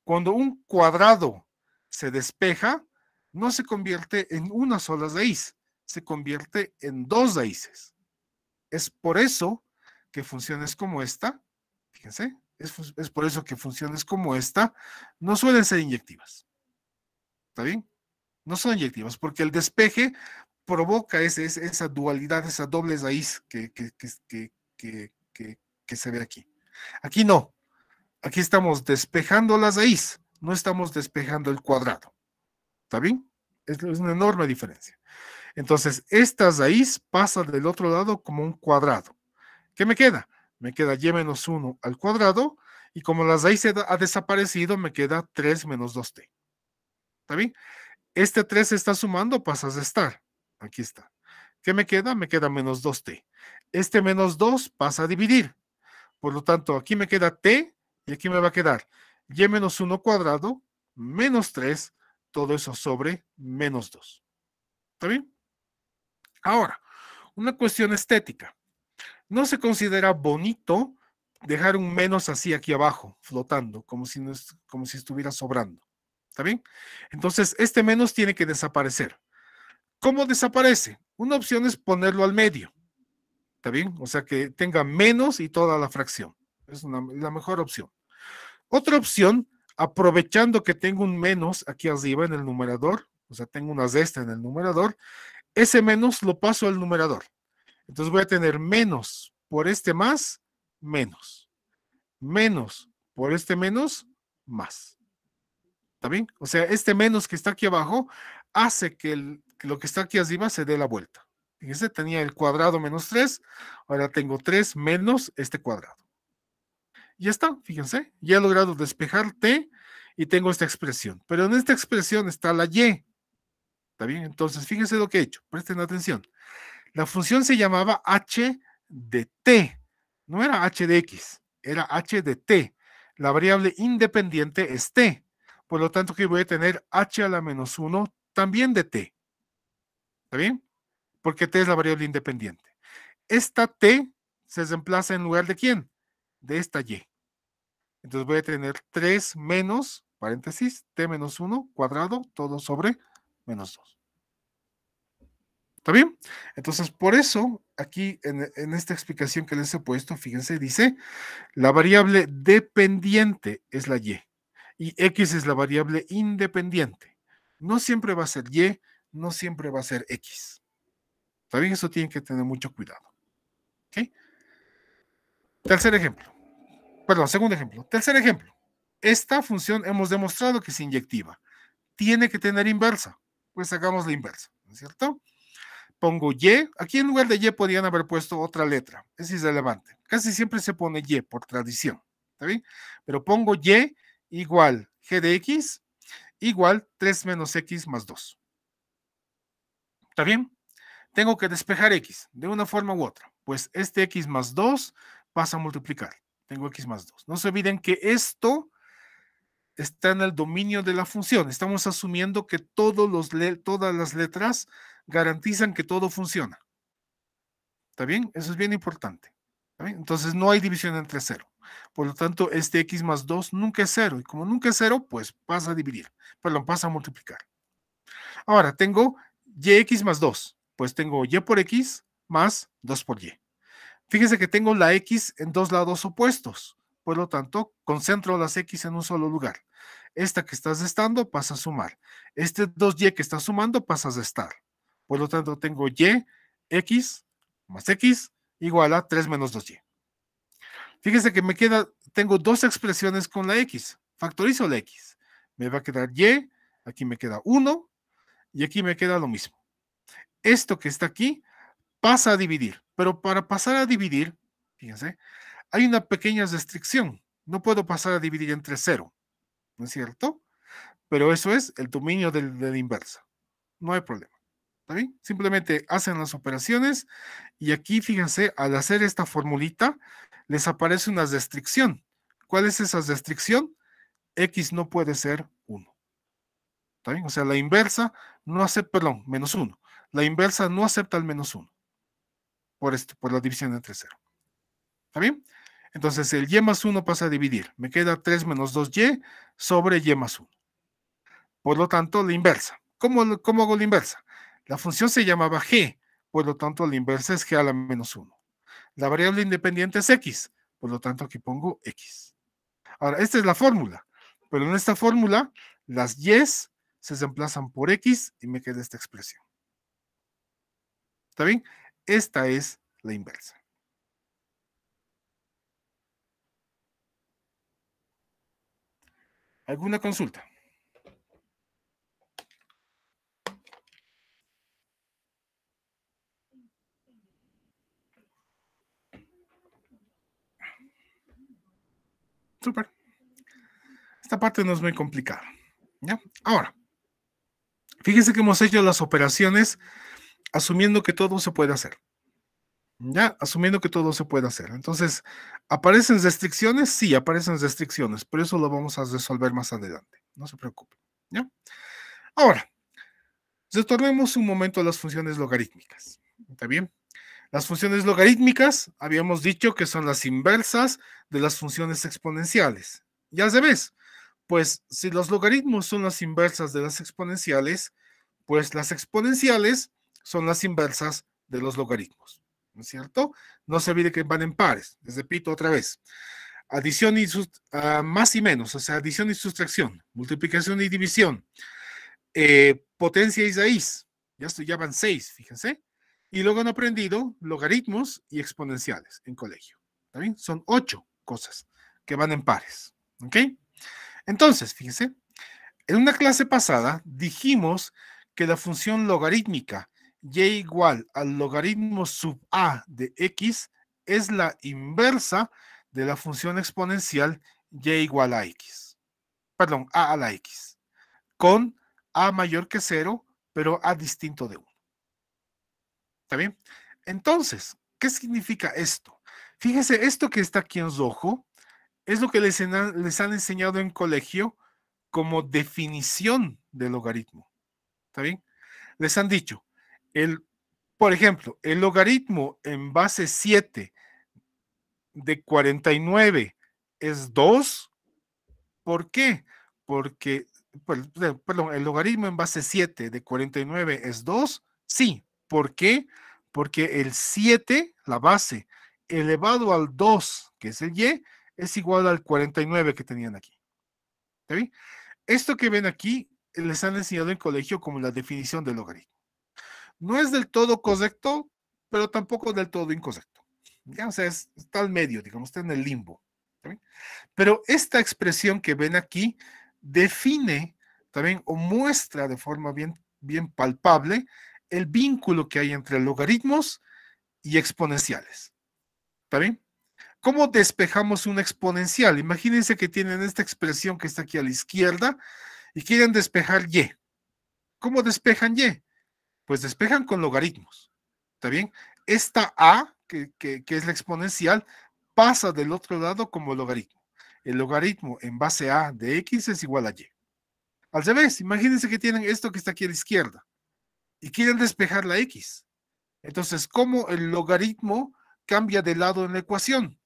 Cuando un cuadrado se despeja, no se convierte en una sola raíz, se convierte en dos raíces. Es por eso que funciones como esta, fíjense, es por eso que funciones como esta no suelen ser inyectivas. ¿Está bien? No son inyectivas, porque el despeje provoca esa dualidad, esa doble raíz que se ve aquí. Aquí no. Aquí estamos despejando la raíz, no estamos despejando el cuadrado. ¿Está bien? Es una enorme diferencia. Entonces, esta raíz pasa del otro lado como un cuadrado. ¿Qué me queda? Me queda y menos 1 al cuadrado, y como la raíz ha desaparecido, me queda 3 menos 2t. ¿Está bien? Este 3 está sumando, pasa a restar. Aquí está. ¿Qué me queda? Me queda menos 2t. Este menos 2 pasa a dividir. Por lo tanto, aquí me queda t y aquí me va a quedar y menos 1 cuadrado menos 3, todo eso sobre menos 2. ¿Está bien? Ahora, una cuestión estética. No se considera bonito dejar un menos así aquí abajo, flotando, como si estuviera sobrando. ¿Está bien? Entonces, este menos tiene que desaparecer. ¿Cómo desaparece? Una opción es ponerlo al medio. ¿Está bien? O sea, que tenga menos y toda la fracción. Es la mejor opción. Otra opción, aprovechando que tengo un menos aquí arriba en el numerador, o sea, tengo una resta en el numerador, ese menos lo paso al numerador. Entonces voy a tener menos por este más, menos. Menos por este menos, más. ¿Está bien? O sea, este menos que está aquí abajo hace que lo que está aquí arriba se dé la vuelta. Fíjense, tenía el cuadrado menos 3, ahora tengo 3 menos este cuadrado. Ya está, fíjense, ya he logrado despejar t y tengo esta expresión. Pero en esta expresión está la y. ¿Está bien? Entonces, fíjense lo que he hecho. Presten atención. La función se llamaba h de t. No era h de x, era h de t. La variable independiente es t. Por lo tanto, que voy a tener h a la menos 1 también de t. ¿Está bien? Porque t es la variable independiente. Esta t se reemplaza en lugar de quién? De esta y. Entonces voy a tener 3 menos, paréntesis, t menos 1 cuadrado, todo sobre menos 2. ¿Está bien? Entonces, por eso, aquí en esta explicación que les he puesto, fíjense, dice, la variable dependiente es la y x es la variable independiente. No siempre va a ser y, no siempre va a ser x. ¿Está bien? Eso tienen que tener mucho cuidado. ¿Ok? Tercer ejemplo. Perdón, segundo ejemplo. Tercer ejemplo. Esta función hemos demostrado que es inyectiva. Tiene que tener inversa. Pues hagamos la inversa, ¿no es cierto? Pongo y, aquí en lugar de y podrían haber puesto otra letra, es irrelevante. Casi siempre se pone y por tradición, ¿está bien? Pero pongo y igual g de x igual 3 menos x más 2. ¿Está bien? Tengo que despejar x de una forma u otra. Pues este x más 2 pasa a multiplicar. Tengo x más 2. No se olviden que esto está en el dominio de la función. Estamos asumiendo que todas las letras garantizan que todo funciona. ¿Está bien? Eso es bien importante. ¿Está bien? Entonces no hay división entre 0. Por lo tanto, este x más 2 nunca es 0. Y como nunca es 0, pues pasa a dividir. Perdón, pasa a multiplicar. Ahora, tengo yx más 2. Pues tengo y por x más 2 por y. Fíjense que tengo la x en dos lados opuestos. Por lo tanto, concentro las x en un solo lugar. Esta que está restando pasa a sumar. Este 2y que está sumando pasa a restar. Por lo tanto, tengo y x más x igual a 3 menos 2y. Fíjense que tengo dos expresiones con la x. Factorizo la x. Me va a quedar y, aquí me queda 1 y aquí me queda lo mismo. Esto que está aquí pasa a dividir, pero para pasar a dividir, fíjense, hay una pequeña restricción. No puedo pasar a dividir entre 0, ¿no es cierto? Pero eso es el dominio de la inversa. No hay problema. ¿Está bien? Simplemente hacen las operaciones y aquí, fíjense, al hacer esta formulita, les aparece una restricción. ¿Cuál es esa restricción? X no puede ser 1. ¿Está bien? O sea, la inversa no acepta, perdón, menos 1. La inversa no acepta el menos 1 por la división entre 0. ¿Está bien? Entonces el y más 1 pasa a dividir. Me queda 3 menos 2y sobre y más 1. Por lo tanto, la inversa. ¿Cómo hago la inversa? La función se llamaba g, por lo tanto la inversa es g a la menos 1. La variable independiente es x, por lo tanto aquí pongo x. Ahora, esta es la fórmula, pero en esta fórmula las y's se reemplazan por x y me queda esta expresión. ¿Está bien? Esta es la inversa. ¿Alguna consulta? Súper. Esta parte no es muy complicada. ¿Ya? Ahora, fíjense que hemos hecho las operaciones asumiendo que todo se puede hacer. Ya, asumiendo que todo se puede hacer. Entonces, ¿aparecen restricciones? Sí, aparecen restricciones, pero eso lo vamos a resolver más adelante. No se preocupe. ¿Ya? Ahora, retornemos un momento a las funciones logarítmicas. ¿Está bien? Las funciones logarítmicas, habíamos dicho que son las inversas de las funciones exponenciales. Ya se ves, pues si los logaritmos son las inversas de las exponenciales, pues las exponenciales son las inversas de los logaritmos. ¿No es cierto? No se olvide que van en pares. Les repito otra vez. Adición y más y menos, o sea, adición y sustracción, multiplicación y división, potencia y raíz. Ya van 6, fíjense. Y luego han aprendido logaritmos y exponenciales en colegio. ¿Está bien? Son 8 cosas que van en pares. ¿Ok? Entonces, fíjense, en una clase pasada dijimos que la función logarítmica y igual al logaritmo sub a de x es la inversa de la función exponencial y igual a x. Perdón, a la x. Con a mayor que 0, pero a distinto de 1. ¿Está bien? Entonces, ¿qué significa esto? Fíjese, esto que está aquí en rojo es lo que les han enseñado en colegio como definición de logaritmo. ¿Está bien? Les han dicho, por ejemplo, el logaritmo en base 7 de 49 es 2. ¿Por qué? Porque, perdón, el logaritmo en base 7 de 49 es 2. Sí. ¿Por qué? Porque el 7, la base, elevado al 2, que es el y, es igual al 49 que tenían aquí. ¿Está bien? Esto que ven aquí les han enseñado en colegio como la definición del logaritmo. No es del todo correcto, pero tampoco del todo incorrecto. Ya, o sea, está al medio, digamos, está en el limbo. ¿Sí? Pero esta expresión que ven aquí define también o muestra de forma bien palpable el vínculo que hay entre logaritmos y exponenciales. ¿Está bien? ¿Cómo despejamos una exponencial? Imagínense que tienen esta expresión que está aquí a la izquierda y quieren despejar y. ¿Cómo despejan y? Pues despejan con logaritmos. ¿Está bien? Esta a, que es la exponencial, pasa del otro lado como logaritmo. El logaritmo en base a de x es igual a y. Al revés, imagínense que tienen esto que está aquí a la izquierda y quieren despejar la x. Entonces, ¿cómo el logaritmo cambia de lado en la ecuación?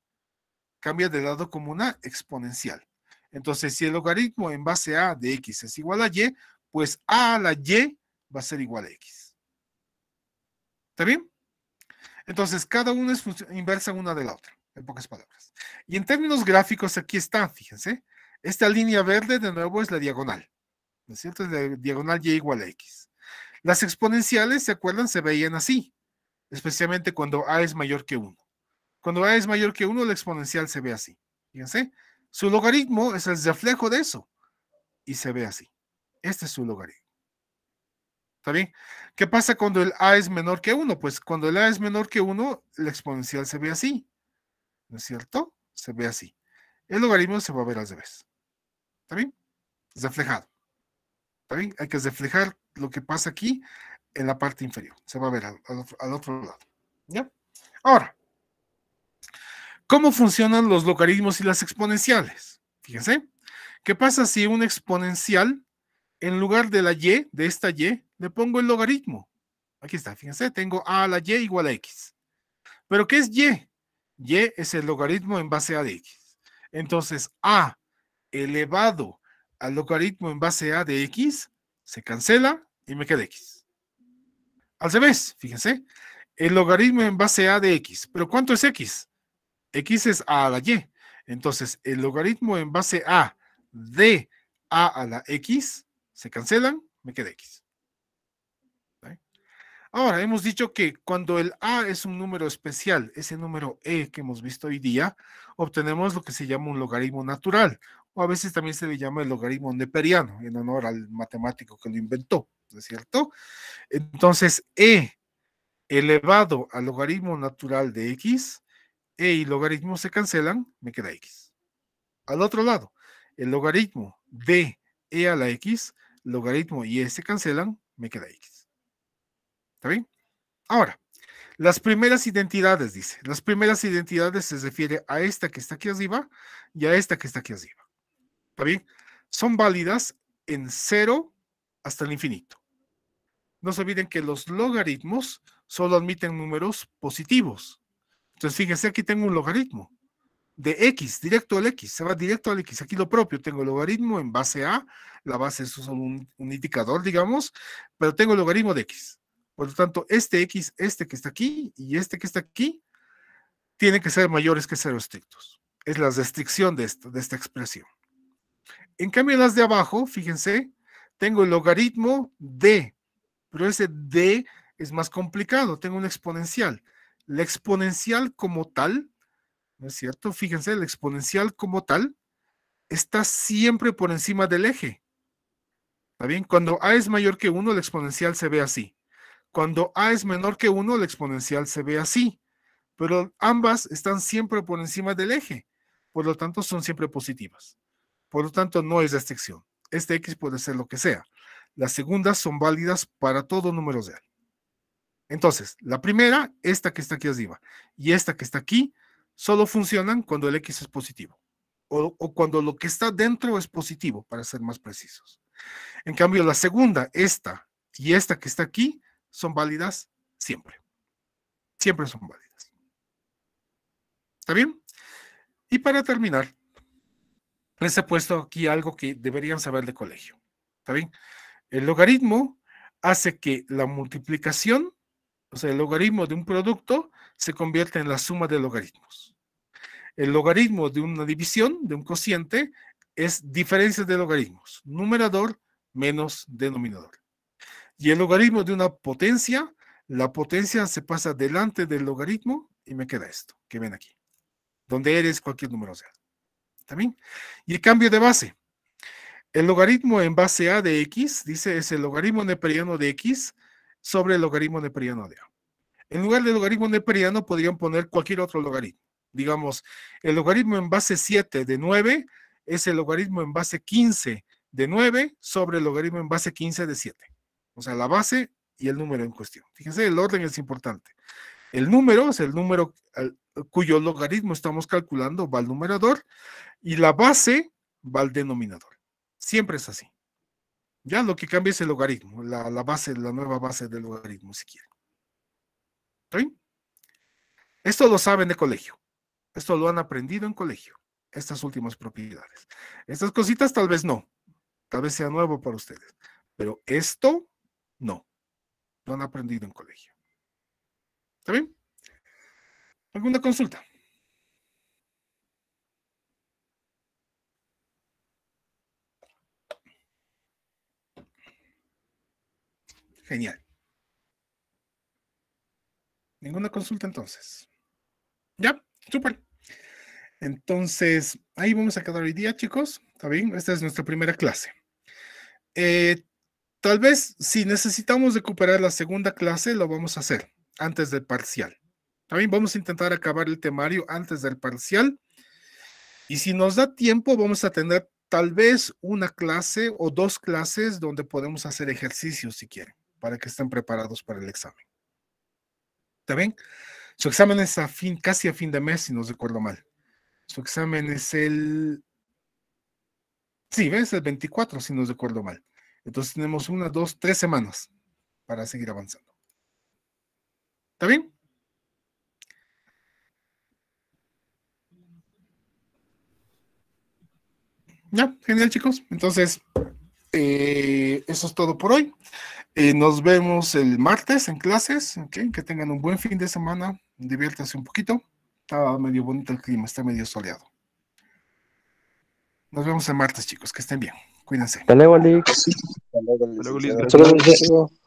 Cambia de lado como una exponencial. Entonces, si el logaritmo en base a de x es igual a y, pues a la y va a ser igual a x. ¿Está bien? Entonces, cada una es inversa una de la otra, en pocas palabras. Y en términos gráficos, aquí está, fíjense. Esta línea verde, de nuevo, es la diagonal. ¿No es cierto? Es la diagonal y igual a x. Las exponenciales, ¿se acuerdan? Se veían así, especialmente cuando a es mayor que 1. Cuando a es mayor que 1, la exponencial se ve así. Fíjense. Su logaritmo es el reflejo de eso y se ve así. Este es su logaritmo. ¿Está bien? ¿Qué pasa cuando el a es menor que 1? Pues cuando el a es menor que 1, la exponencial se ve así. ¿No es cierto? Se ve así. El logaritmo se va a ver al revés. ¿Está bien? Reflejado. ¿Está bien? Hay que reflejar lo que pasa aquí en la parte inferior. Se va a ver al otro lado. ¿Ya? Ahora, ¿cómo funcionan los logaritmos y las exponenciales? Fíjense. ¿Qué pasa si un exponencial, en lugar de la y, de esta y, le pongo el logaritmo? Aquí está, fíjense, tengo a la y igual a x. ¿Pero qué es y? Y es el logaritmo en base a de x. Entonces, a elevado al logaritmo en base a de x se cancela y me queda x. Al revés, fíjense, el logaritmo en base a de x. ¿Pero cuánto es x? X es a la y. Entonces, el logaritmo en base a de a la x se cancelan, me queda x. ¿Vale? Ahora, hemos dicho que cuando el a es un número especial, ese número e que hemos visto hoy día, obtenemos lo que se llama un logaritmo natural, o a veces también se le llama el logaritmo neperiano, en honor al matemático que lo inventó, ¿no es cierto? Entonces, e elevado al logaritmo natural de x, e y logaritmo se cancelan, me queda x. Al otro lado, el logaritmo de e a la x, logaritmo y e se cancelan, me queda x. ¿Está bien? Ahora, Las primeras identidades, dice. Las primeras identidades se refiere a esta que está aquí arriba y a esta que está aquí arriba. ¿Está bien? Son válidas en 0 hasta el infinito. No se olviden que los logaritmos solo admiten números positivos. Entonces, fíjense, aquí tengo un logaritmo de x, directo al x, se va directo al x. Aquí lo propio, tengo el logaritmo en base a, la base es solo un indicador, digamos, pero tengo el logaritmo de x. Por lo tanto, este x, este que está aquí y este que está aquí, tienen que ser mayores que 0 estrictos. Es la restricción de esta expresión. En cambio, las de abajo, fíjense, tengo el logaritmo de, pero ese de es más complicado, tengo una exponencial. La exponencial como tal, ¿no es cierto? Fíjense, la exponencial como tal está siempre por encima del eje. ¿Está bien? Cuando a es mayor que 1, la exponencial se ve así. Cuando a es menor que 1, la exponencial se ve así. Pero ambas están siempre por encima del eje. Por lo tanto, son siempre positivas. Por lo tanto, no es restricción. Este x puede ser lo que sea. Las segundas son válidas para todo número real. Entonces, la primera, esta que está aquí arriba, y esta que está aquí, solo funcionan cuando el x es positivo. O cuando lo que está dentro es positivo, para ser más precisos. En cambio, la segunda, esta y esta que está aquí, son válidas siempre. Siempre son válidas. ¿Está bien? Y para terminar, les he puesto aquí algo que deberían saber de colegio. ¿Está bien? El logaritmo hace que la multiplicación, o sea, el logaritmo de un producto, se convierta en la suma de logaritmos. El logaritmo de una división, de un cociente, es diferencia de logaritmos. Numerador menos denominador. Y el logaritmo de una potencia, la potencia se pasa delante del logaritmo y me queda esto, que ven aquí, donde eres cualquier número real. ¿Está bien? Y el cambio de base. El logaritmo en base a de x, dice, es el logaritmo neperiano de x sobre el logaritmo neperiano de a. En lugar del logaritmo neperiano podrían poner cualquier otro logaritmo. Digamos, el logaritmo en base 7 de 9 es el logaritmo en base 15 de 9 sobre el logaritmo en base 15 de 7. O sea, la base y el número en cuestión. Fíjense, el orden es importante. El número es el número cuyo logaritmo estamos calculando, va al numerador, y la base va al denominador. Siempre es así. Ya lo que cambia es el logaritmo, la base, la nueva base del logaritmo, si quieren. ¿Sí? Esto lo saben de colegio. Esto lo han aprendido en colegio. Estas últimas propiedades. Estas cositas tal vez no. Tal vez sea nuevo para ustedes. Pero esto, no. Lo han aprendido en colegio. ¿Está bien? ¿Alguna consulta? Genial. ¿Ninguna consulta entonces? ¿Ya? Súper. Entonces, ahí vamos a quedar hoy día, chicos. ¿Está bien? Esta es nuestra primera clase. Tal vez si necesitamos recuperar la segunda clase, lo vamos a hacer antes del parcial. También vamos a intentar acabar el temario antes del parcial. Y si nos da tiempo, vamos a tener tal vez una clase o dos clases donde podemos hacer ejercicios si quieren, para que estén preparados para el examen. ¿Está bien? Su examen es casi a fin de mes, si no recuerdo mal. Su examen es el... Sí, ¿ves? El 24, si no recuerdo mal. Entonces tenemos 1, 2, 3 semanas para seguir avanzando. ¿Está bien? Ya, genial, chicos. Entonces, eso es todo por hoy. Nos vemos el martes en clases. Okay. Que tengan un buen fin de semana. Diviértanse un poquito. Está medio bonito el clima, está medio soleado. Nos vemos el martes, chicos. Que estén bien. Cuídense. Hasta luego, Alex. Hasta luego, Hasta luego, Liz. licenciado. Gracias.